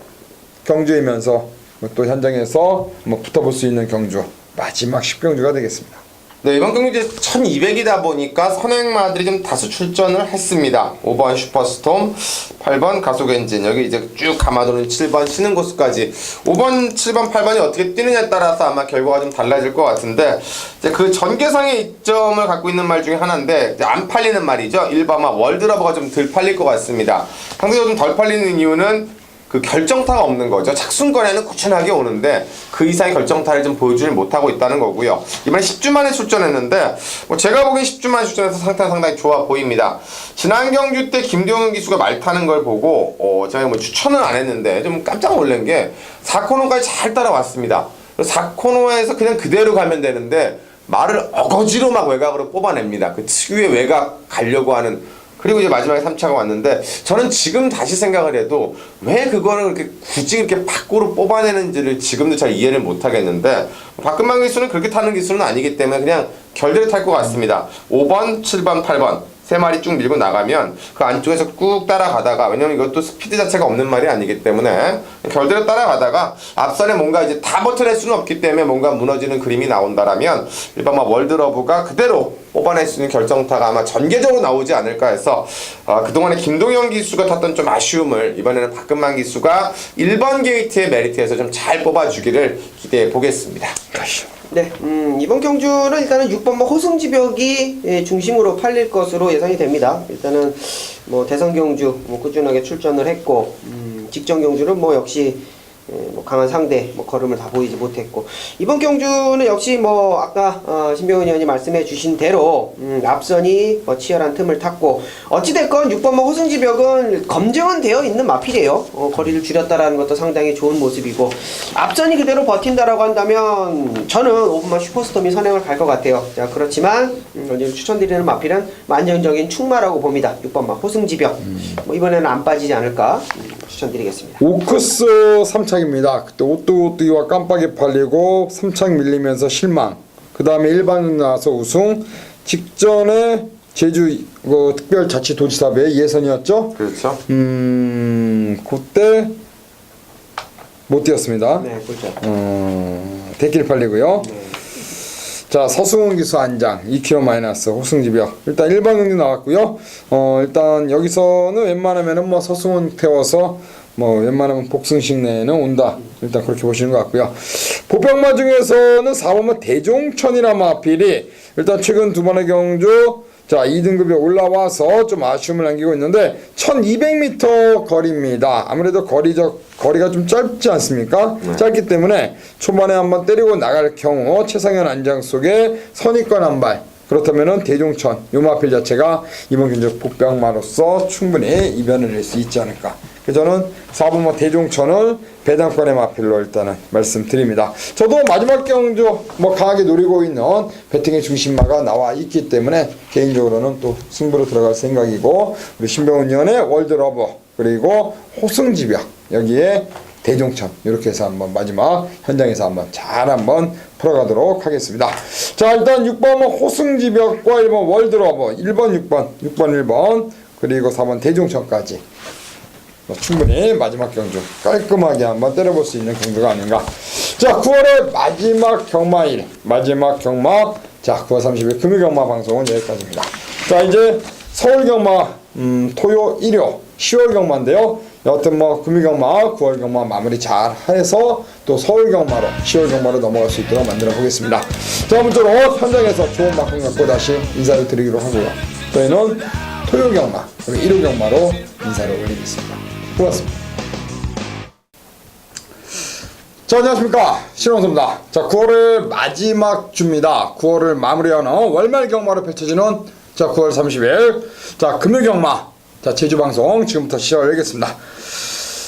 경주이면서 또 현장에서 한번 붙어볼 수 있는 경주, 마지막 10경주가 되겠습니다. 네, 이번 경기 이제 1200이다 보니까 선행마들이 좀 다수 출전을 했습니다. 5번 슈퍼스톰, 8번 가속엔진, 여기 이제 쭉 감아도는 7번 신흥고수까지 5번, 7번, 8번이 어떻게 뛰느냐에 따라서 아마 결과가 좀 달라질 것 같은데, 이제 그 전개상의 이점을 갖고 있는 말 중에 하나인데, 이제 안 팔리는 말이죠. 1번마 월드러버가 좀 덜 팔릴 것 같습니다. 상대적으로 좀 덜 팔리는 이유는 그 결정타가 없는 거죠. 착순권에는 꾸준하게 오는데 그 이상의 결정타를 좀 보여주지 못하고 있다는 거고요. 이번에 10주 만에 출전했는데 제가 보기엔 10주 만에 출전해서 상태가 상당히 좋아 보입니다. 지난 경주 때 김동현 기수가 말 타는 걸 보고 제가 뭐 추천은 안 했는데 좀 깜짝 놀란 게 4코너까지 잘 따라왔습니다. 4코너에서 그냥 그대로 가면 되는데 말을 어거지로 막 외곽으로 뽑아냅니다. 그 특유의 외곽 가려고 하는. 그리고 이제 마지막에 3차가 왔는데, 저는 지금 다시 생각을 해도 왜 그거를 그렇게 굳이 이렇게 밖으로 뽑아내는지를 지금도 잘 이해를 못 하겠는데, 박근만 기수는 그렇게 타는 기수는 아니기 때문에 그냥 결대로 탈 것 같습니다. 5번, 7번, 8번 세 마리 쭉 밀고 나가면 그 안쪽에서 꾹 따라가다가, 왜냐면 이것도 스피드 자체가 없는 말이 아니기 때문에 결대로 따라가다가 앞선에 뭔가 이제 다 버텨낼 수는 없기 때문에 뭔가 무너지는 그림이 나온다라면 일반 월드러브가 그대로 뽑아낼 수 있는 결정타가 아마 전개적으로 나오지 않을까 해서 그동안에 김동현 기수가 탔던 좀 아쉬움을 이번에는 박근만 기수가 1번 게이트의 메리트에서 좀 잘 뽑아주기를 기대해 보겠습니다. 네, 이번 경주는 일단은 6번마 호승지벽이 중심으로 팔릴 것으로 예상이 됩니다. 일단은 뭐 대선 경주 꾸준하게 출전을 했고, 직전 경주는 뭐 역시 뭐 강한 상대 걸음을 다 보이지 못했고 이번 경주는 역시 아까 신병훈 의원이 말씀해 주신 대로 앞선이 치열한 틈을 탔고 어찌됐건 6번마 호승지벽은 검증은 되어 있는 마필이에요. 거리를 줄였다라는 것도 상당히 좋은 모습이고 앞선이 그대로 버틴다라고 한다면 저는 5번마 슈퍼스톰이 선행을 갈 것 같아요. 자, 그렇지만 오늘 추천드리는 마필은 만년적인 충마라고 봅니다. 6번마 호승지벽 이번에는 안 빠지지 않을까 추천드리겠습니다. 오크스 3착입니다. 그때 오뚜오뚜기와 깜빡이 팔리고 3착 밀리면서 실망. 그 다음에 일반 나와서 우승. 직전에 제주 특별자치도지사배 예선이었죠. 그렇죠. 그때 못 뛰었습니다. 네, 그렇죠. 대길 팔리고요. 네. 자, 서승훈 기수 안장 2km 마이너스 호승지벽 일단 일반 경기 나왔고요. 일단 여기서는 웬만하면은 서승훈 태워서 웬만하면 복승식 내에는 온다. 일단 그렇게 보시는 것 같고요. 보병마 중에서는 4번마 대종천이라는 마필이 일단 최근 두 번의 경주 2등급에 올라와서 좀 아쉬움을 남기고 있는데 1200m 거리입니다. 아무래도 거리가 좀 짧지 않습니까? 네. 짧기 때문에 초반에 한번 때리고 나갈 경우 최상현 안장 속에 선입관 한 발 그렇다면은 대종천 요 마필 자체가 이번 경주 복병마로서 충분히 이변을 낼 수 있지 않을까. 그래서 저는 4번마 대종천을 배당권의 마필로 일단은 말씀드립니다. 저도 마지막 경주 강하게 노리고 있는 배팅의 중심마가 나와 있기 때문에 개인적으로는 또 승부로 들어갈 생각이고 우리 신병훈 의원의 월드러버 그리고 호승지벽 여기에 대종천 이렇게 해서 한번 마지막 현장에서 한번 풀어가도록 하겠습니다. 자, 일단 6번은 호승지벽과 1번 월드러버 1번 6번 1번 그리고 4번 대종천까지 충분히 마지막 경주 깔끔하게 한번 때려볼 수 있는 경주가 아닌가. 자, 9월의 마지막 경마일 마지막 경마 9월 30일 금요경마 방송은 여기까지입니다. 자, 이제 서울경마 토요 일요 10월 경마인데요. 여하튼 금요경마 9월 경마 마무리 잘 해서 또 서울경마로 10월 경마로 넘어갈 수 있도록 만들어 보겠습니다. 자, 아무쪼록 현장에서 좋은 막공 갖고 다시 인사를 드리기로 하고요. 저희는 토요경마 그리고 일요경마로 인사를 올리겠습니다. 고맙습니다. 자, 안녕하십니까, 신원섭입니다. 자, 9월의 마지막 주입니다. 9월을 마무리하는 월말 경마로 펼쳐지는 9월 30일 금요경마 제주방송 지금부터 시작하겠습니다.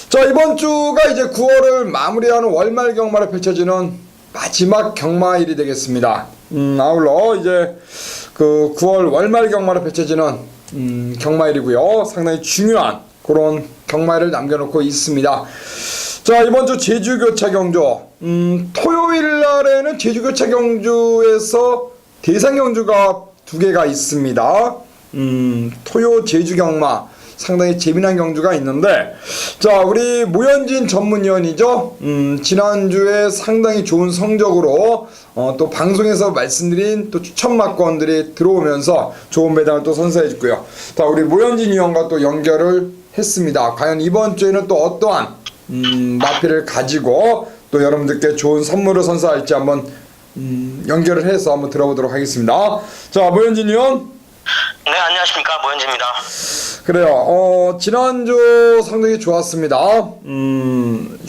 자, 이번 주가 이제 9월을 마무리하는 월말 경마로 펼쳐지는 마지막 경마일이 되겠습니다. 아울러 이제 9월 월말 경마로 펼쳐지는 경마일이고요. 상당히 중요한 그런 경마일을 남겨놓고 있습니다. 자, 이번 주 제주교차 경주 토요일 날에는 제주교차 경주에서 대상 경주가 2개가 있습니다. 토요 제주 경마 상당히 재미난 경주가 있는데 자, 우리 모현진 전문위원이죠. 지난주에 상당히 좋은 성적으로 또 방송에서 말씀드린 또 추천 막권들이 들어오면서 좋은 배당을 또 선사해줬고요. 자, 우리 모현진 위원과 또 연결을 했습니다. 과연 이번 주에는 또 어떠한 마필을 가지고 또 여러분들께 좋은 선물을 선사할지 한번 연결을 해서 한번 들어보도록 하겠습니다. 자, 모현진 위원. 네, 안녕하십니까, 모현진입니다. 그래요. 지난주 상당히 좋았습니다.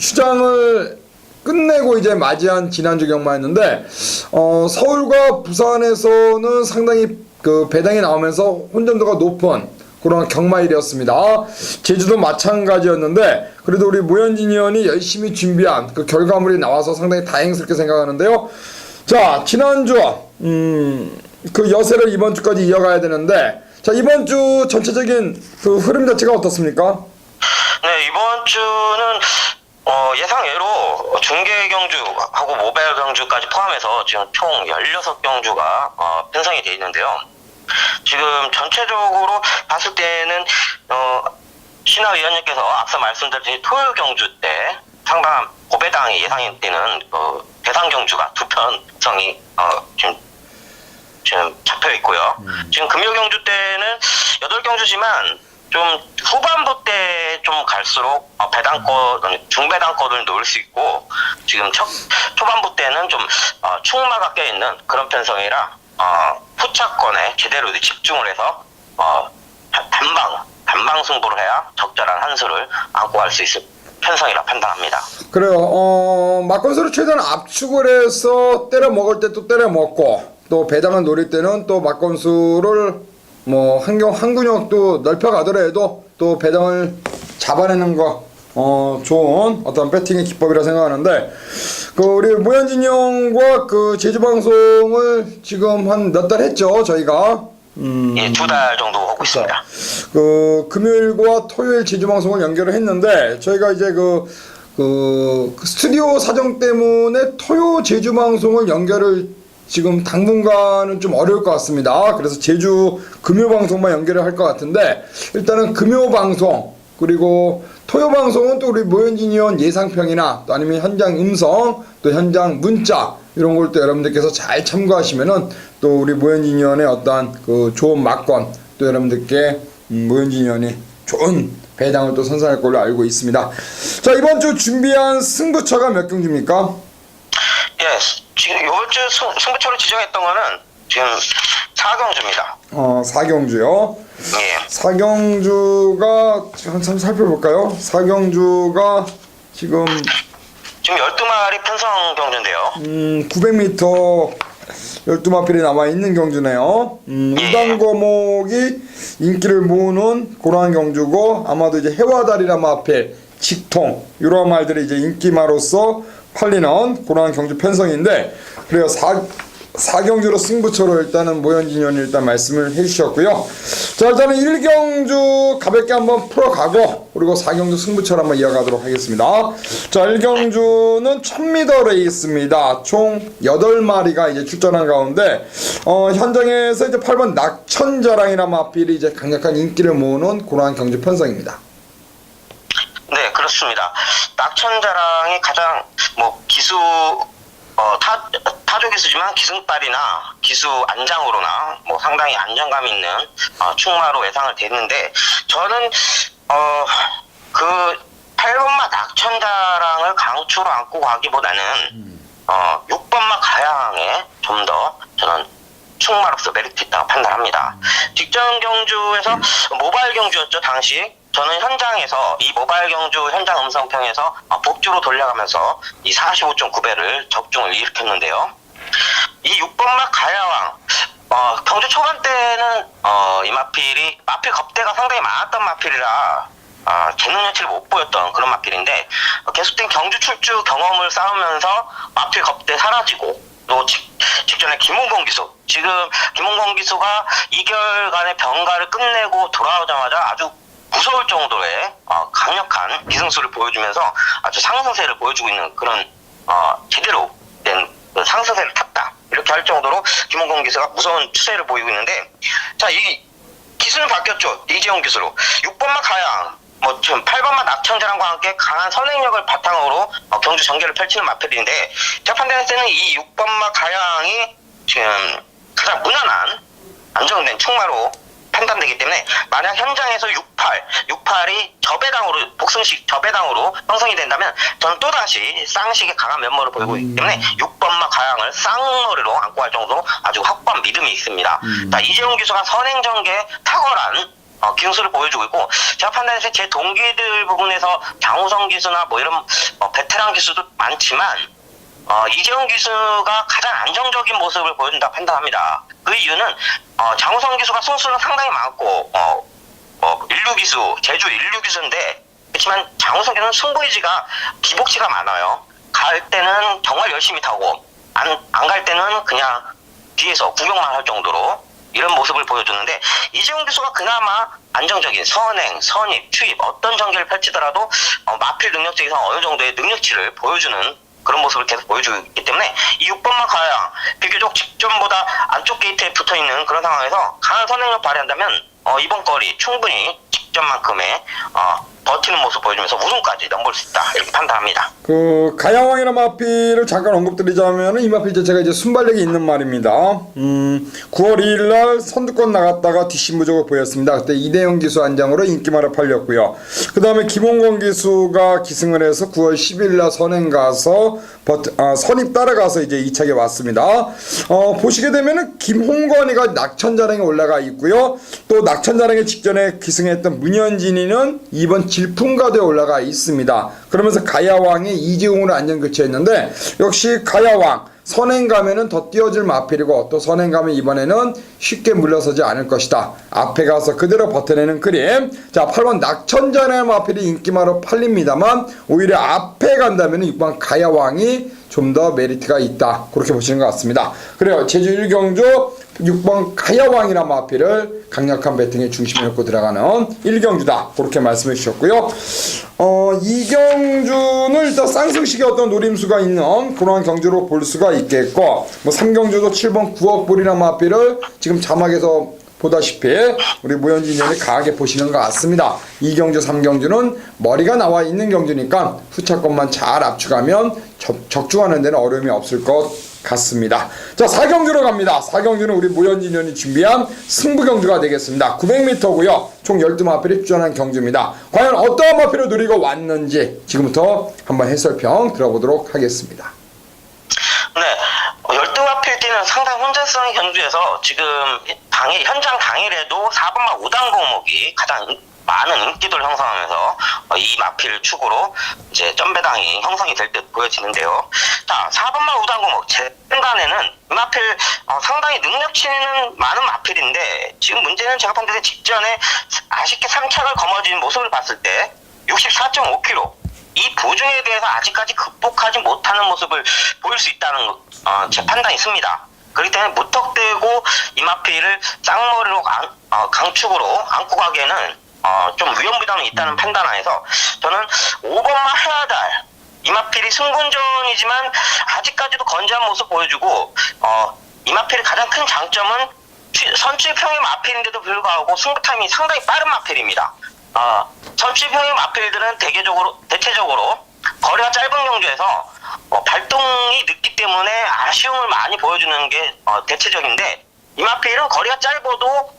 휴장을 끝내고 이제 맞이한 지난주 경마였는데 서울과 부산에서는 상당히 배당이 나오면서 혼전도가 높은 그런 경마일이었습니다. 제주도 마찬가지였는데 그래도 우리 모현진 의원이 열심히 준비한 그 결과물이 나와서 상당히 다행스럽게 생각하는데요. 자, 지난주 그 여세를 이번 주까지 이어가야 되는데 자, 이번 주 전체적인 그 흐름 자체가 어떻습니까? 네, 이번 주는 예상외로 중계 경주하고 모바일 경주까지 포함해서 지금 총 16경주가 편성이 되어 있는데요. 지금 전체적으로 봤을 때는 신하위원님께서 앞서 말씀드린 토요일 경주 때 상당한 고배당이 예상이 되는 대상 경주가 2편성이 지금 잡혀 있고요. 지금 금요 경주 때는 8경주지만 좀 후반부 때 좀 갈수록 배당권, 중배당권을 놓을 수 있고 지금 초반부 때는 좀 충마가 껴있는 그런 편성이라 후차권에 제대로 집중을 해서 단방 승부를 해야 적절한 한 수를 안고 갈 수 있을 편성이라 판단합니다. 그래요. 막건수를 최대한 압축을 해서 때려 먹을 때 또 때려 먹고 또 배당을 노릴 때는 또 막건수를 뭐 한 근육도 넓혀 가더라도 또 배당을 잡아내는 거 좋은 어떤 배팅의 기법이라 생각하는데 그 우리 모현진 형과 그 제주 방송을 지금 한 몇 달 했죠 저희가. 예, 2달 정도 하고 있습니다. 그 금요일과 토요일 제주 방송을 연결을 했는데 저희가 이제 그 스튜디오 사정 때문에 토요 제주 방송을 연결을 지금 당분간은 좀 어려울 것 같습니다. 그래서 제주 금요 방송만 연결을 할 것 같은데 일단은 금요 방송 그리고 토요 방송은 또 우리 모현진 의원 예상평이나 또 아니면 현장 음성 또 현장 문자 이런 걸 또 여러분들께서 잘 참고하시면은 또 우리 모현진 의원의 어떠한 그 좋은 막건 또 여러분들께 모현진 의원이 좋은 배당을 또 선사할 걸로 알고 있습니다. 자, 이번 주 준비한 승부처가 몇 경기입니까? 예, 지금 이번 주 승부처로 지정했던 거는 지금 4경주입니다. 4경주요. 예. 4경주가 한참 살펴볼까요? 4경주가 지금 12마리 편성 경주인데요. 900m 12마필이 남아있는 경주네요. 우당거목이 인기를 모으는 그러한 경주고 아마도 이제 해와다리라 마필, 직통 이러한 말들이 이제 인기마로서 팔리는 그러한 경주 편성인데 그래요. 4경주로 승부처로 일단은 모현진 의원이 일단 말씀을 해주셨고요. 자, 일단은 1경주 가볍게 한번 풀어가고 그리고 4경주 승부처로 한번 이어가도록 하겠습니다. 자, 1경주는 1000m 레이스입니다. 총 8마리가 이제 출전한 가운데 현장에서 이제 8번 낙천자랑이나 마필이 이제 강력한 인기를 모으는 그러한 경주 편성입니다. 네, 그렇습니다. 낙천자랑이 가장 뭐 기수 타조 기수지만 기승발이나 기수 안장으로나 뭐 상당히 안정감 있는 충마로 예상을 됐는데 저는 그 8번마 낙천자랑을 강추로 안고 가기보다는 6번마 가양에 좀 더 저는 충마로서 메리트 있다고 판단합니다. 직전 경주에서 모바일 경주였죠 당시. 저는 현장에서 이 모바일 경주 현장 음성평에서 복주로 돌려가면서 이 45.9배를 적중을 일으켰는데요. 이 6번마 가야왕 경주 초반 때는 이 마필이 마필 겁대가 상당히 많았던 마필이라 제 눈여치를 못 보였던 그런 마필인데 계속된 경주 출주 경험을 쌓으면서 마필 겁대 사라지고 또 직전에 김홍건 기수 지금 김홍건 기수가 2개월간의 병가를 끝내고 돌아오자마자 아주 무서울 정도의 강력한 기승수를 보여주면서 아주 상승세를 보여주고 있는 그런 제대로 된 상승세를 탔다 이렇게 할 정도로 김홍건 기수가 무서운 추세를 보이고 있는데 자, 이 기수는 바뀌었죠. 이재용 기수로 6번마 가양 뭐 지금 8번마 낙천자랑과 함께 강한 선행력을 바탕으로 경주 전개를 펼치는 마필인데 제가 판단했을 때는 이 6번마 가양이 지금 가장 무난한 안정된 충마로 판단되기 때문에 만약 현장에서 68이 저배당으로 복승식 저배당으로 형성이 된다면 저는 또다시 쌍식의 강한 면모를 보이고 있기 때문에 6번마 가양을 쌍머리로 안고 갈 정도로 아주 확고한 믿음이 있습니다. 자, 이재용 기수가 선행전개 탁월한 기술을 보여주고 있고 제가 판단했을 때 제 동기들 부분에서 장우성 기수나 뭐 이런 베테랑 기수도 많지만 이재용 기수가 가장 안정적인 모습을 보여준다 판단합니다. 그 이유는 장우성 기수가 승수는 상당히 많고 인류 기수, 제주 인류 기수인데 그렇지만 장우성 기수는 승부의지가 기복치가 많아요. 갈 때는 정말 열심히 타고 안 갈 때는 그냥 뒤에서 구경만 할 정도로 이런 모습을 보여주는데 이재용 기수가 그나마 안정적인 선행, 선입, 추입 어떤 전개를 펼치더라도 마필 능력적에서 어느 정도의 능력치를 보여주는 그런 모습을 계속 보여주고 있기 때문에 이 6번마 가양 비교적 직전보다 안쪽 게이트에 붙어있는 그런 상황에서 강한 선행력 발휘한다면 이번 거리 충분히 직전만큼의 버티는 모습 보여주면서 우승까지 넘볼 수 있다 이렇게 판단합니다. 그 가야왕이나 마필을 잠깐 언급드리자면은 이 마필 자체가 이제 순발력이 있는 말입니다. 9월 2일날 선두권 나갔다가 뒷심부적으로 보였습니다. 그때 이대영 기수 안장으로 인기마를 팔렸고요. 그 다음에 김홍건 기수가 기승을 해서 9월 10일날 선행 가서 선입 따라가서 이제 2차게 왔습니다. 보시게 되면은 김홍건이가 낙천자랑에 올라가 있고요. 또 낙천자랑에 직전에 기승했던 문현진이는 이번 질풍가도에 올라가 있습니다. 그러면서 가야왕이 이재용으로 안전 교체했는데 역시 가야왕 선행 가면은 더 뛰어질 마필이고 또 선행 가면 이번에는 쉽게 물러서지 않을 것이다. 앞에 가서 그대로 버텨내는 그림. 자, 8번 낙천자의 마필이 인기마로 팔립니다만 오히려 앞에 간다면 6번 가야왕이 좀 더 메리트가 있다. 그렇게 보시는 것 같습니다. 그래요. 제주 1경주 6번 가야왕이란 마필을 강력한 배팅의 중심에 놓고 들어가는 1경주다. 그렇게 말씀해 주셨고요. 2경주는 일단 쌍승식의 어떤 노림수가 있는 그러한 경주로 볼 수가 있겠고, 뭐 3경주도 7번 9억 불이란 마필을 지금 자막에서 보다시피 우리 무현진 의원이 강하게 보시는 것 같습니다. 2경주, 3경주는 머리가 나와 있는 경주니까 후차권만 잘 압축하면 적중하는 데는 어려움이 없을 것 같습니다. 자, 4경주로 갑니다. 4경주는 우리 무현진 의원이 준비한 승부경주가 되겠습니다. 900m고요. 총 12마필이 출전한 경주입니다. 과연 어떠한 마필을 노리고 왔는지 지금부터 한번 해설평 들어보도록 하겠습니다. 네, 열등마필 뛰는 상당히 혼재성 경주에서 지금 현장 당일에도 4번마 5단 공목이 가장 많은 인기도를 형성하면서 이 마필 축으로 이제 점배당이 형성이 될 듯 보여지는데요. 자, 4번마 5단 공목 제 생각에는 이 마필 상당히 능력치는 많은 마필인데 지금 문제는 제가 판단에 직전에 아쉽게 3착을 거머쥔 모습을 봤을 때 64.5kg 이 보중에 대해서 아직까지 극복하지 못하는 모습을 보일 수 있다는 제 판단이 있습니다. 그렇기 때문에 무턱대고 이 마필을 쌍머리로 강축으로 안고 가기에는 좀 위험부담이 있다는 판단 하에서 저는 5번마 해아달 이 마필이 승분전이지만 아직까지도 건재한 모습 보여주고 이 마필의 가장 큰 장점은 선취평의 마필인데도 불구하고 승부 타임이 상당히 빠른 마필입니다. 선취평의 마필들은 대체적으로 거리가 짧은 경주에서 발동이 늦기 때문에 아쉬움을 많이 보여주는 게 대체적인데 이 마필은 거리가 짧아도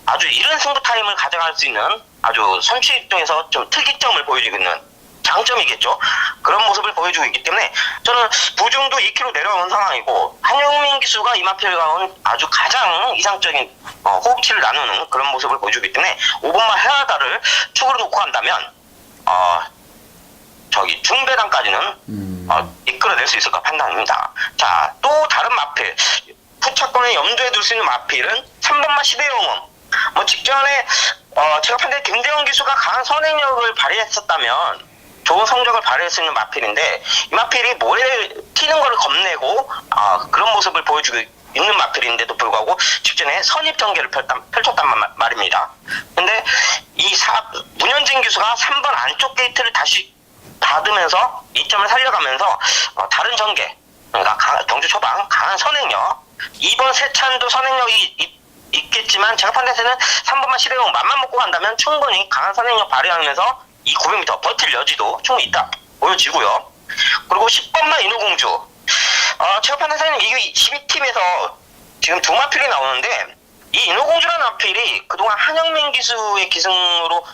아주 이른 승부 타임을 가져갈 수 있는 아주 선취 입장에서 좀 특이점을 보여주고 있는 장점이겠죠. 그런 모습을 보여주고 있기 때문에 저는 부중도 2kg 내려온 상황이고 한영민 기수가 이 마필과는 아주 가장 이상적인 호흡치를 나누는 그런 모습을 보여주기 때문에 5번마 헤아다를 축으로 놓고 한다면 중배당까지는 이끌어낼 수 있을까 판단입니다. 자, 또 다른 마필 후차권에 염두에 둘 수 있는 마필은 3번마 시대영웅. 뭐 직전에 제가 판단에 김대원 기수가 강한 선행력을 발휘했었다면 좋은 성적을 발휘할 수 있는 마필인데 이 마필이 모래 튀는 거를 겁내고 그런 모습을 보여주고 있는 마필인데도 불구하고 직전에 선입 전개를 펼쳤단 말입니다. 근데 문현진 기수가 3번 안쪽 게이트를 다시 닫으면서 이점을 살려가면서 다른 전개, 그러니까 경주 초반 강한 선행력, 2번 세찬도 선행력이 있겠지만 제가 판단해서는 3번만 시대용 맘만 먹고 간다면 충분히 강한 선행력 발휘하면서 이 900m 버틸 여지도 충분히 있다 보여지고요. 그리고 10번만 인호공주, 제가 판단해서는 이게 12팀에서 지금 두 마필이 나오는데 이 인호공주라는 마필이 그동안 한영민 기수의 기승으로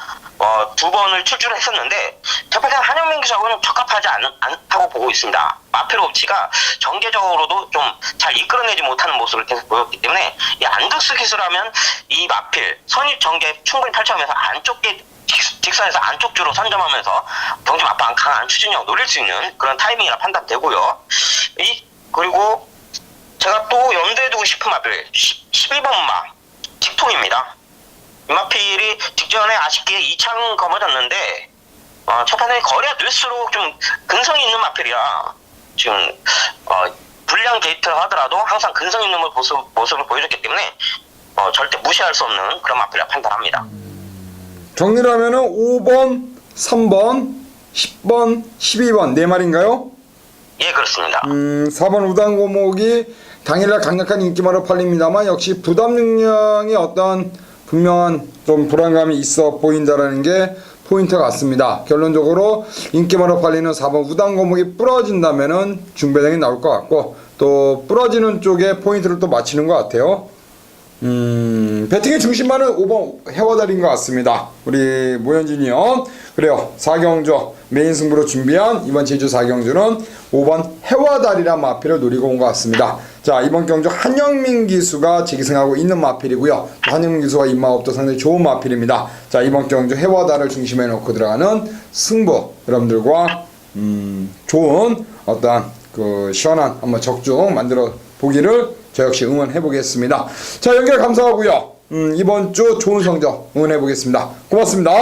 2번을 출주를 했었는데 제가 판단해서 한영민 기수하고는 적합하지 않다고 보고 있습니다. 마필 옵치가 전개적으로도 좀 잘 이끌어내지 못하는 모습을 계속 보였기 때문에 이 안덕스 기수라면 이 마필 선입 전개 충분히 펼쳐가면서 안쪽 직선에서 안쪽 주로 선점하면서 경주 막판 강한 추진력 노릴 수 있는 그런 타이밍이라 판단되고요. 그리고 제가 또 염두에 두고 싶은 마필 12번마 직통입니다. 이 마필이 직전에 아쉽게 2창 거머졌는데 첫 판에 거리가 늘수록 좀 근성이 있는 마필이라 지금 불량 데이트를 하더라도 항상 근성 있는 모습을 보여줬기 때문에 절대 무시할 수 없는 그런 마필이라 판단합니다. 정리를 하면은 5번, 3번, 10번, 12번 네 마리인가요? 예, 그렇습니다. 4번 우단고목이 당일날 강력한 인기마로 팔립니다만 역시 부담 능력이 어떤 분명한 좀 불안감이 있어 보인다라는 게 포인트 같습니다. 결론적으로 인기마로 팔리는 4번 우단고목이 부러진다면은 중배당이 나올 것 같고 또 부러지는 쪽에 포인트를 또 맞추는 것 같아요. 배팅의 중심만은 5번 해와달인 것 같습니다. 우리 모현진이 형. 그래요. 4경주 메인 승부로 준비한 이번 제주 4경주는 5번 해와달이란 마필을 노리고 온 것 같습니다. 자, 이번 경주 한영민 기수가 재기승하고 있는 마필이고요. 한영민 기수와 입마업도 상당히 좋은 마필입니다. 자, 이번 경주 해와달을 중심에 놓고 들어가는 승부, 여러분들과 좋은 어떤 그 시원한 한번 적중 만들어 보기를 저 역시 응원해 보겠습니다. 자, 연결 감사하고요. 이번 주 좋은 성적 응원해 보겠습니다. 고맙습니다.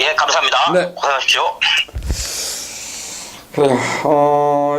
예, 감사합니다. 네. 고생하십시오. 그래요.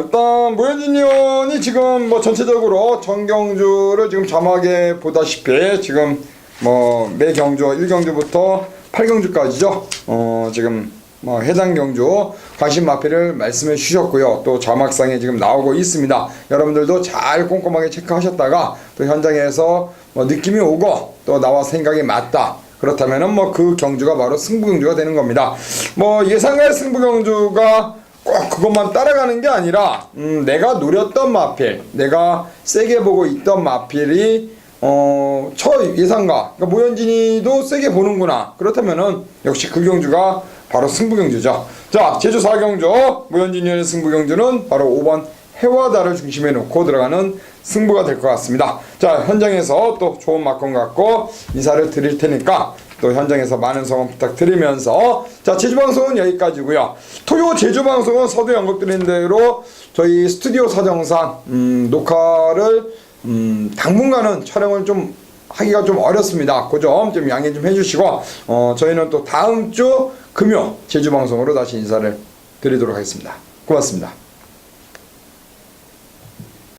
일단 모현진 의원이 지금 뭐 전체적으로 전경주를 지금 자막에 보다시피 지금 뭐 매 경주 1경주부터 8경주까지죠. 지금 뭐 해당 경주 관심 마필을 말씀해 주셨고요. 또 자막상에 지금 나오고 있습니다. 여러분들도 잘 꼼꼼하게 체크하셨다가 또 현장에서 뭐 느낌이 오고 또 나와 생각이 맞다. 그렇다면은 뭐 그 경주가 바로 승부 경주가 되는 겁니다. 뭐 예상할 승부 경주가 꼭 그것만 따라가는 게 아니라 내가 노렸던 마필, 내가 세게 보고 있던 마필이 첫 예상가, 그러니까 모현진이도 세게 보는구나. 그렇다면은 역시 그 경주가 바로 승부 경주죠. 자, 제주 4경주 모현진이의 승부 경주는 바로 5번 해와달을 중심에 놓고 들어가는 승부가 될 것 같습니다. 자, 현장에서 또 좋은 막건 갖고 인사를 드릴 테니까 또 현장에서 많은 성원 부탁드리면서 자, 제주방송은 여기까지고요. 토요 제주방송은 서두 언급드린 대로 저희 스튜디오 사정상 녹화를 당분간은 촬영을 좀 하기가 좀 어렵습니다. 그 점 좀 양해 좀 해주시고 저희는 또 다음 주 금요 제주방송으로 다시 인사를 드리도록 하겠습니다. 고맙습니다.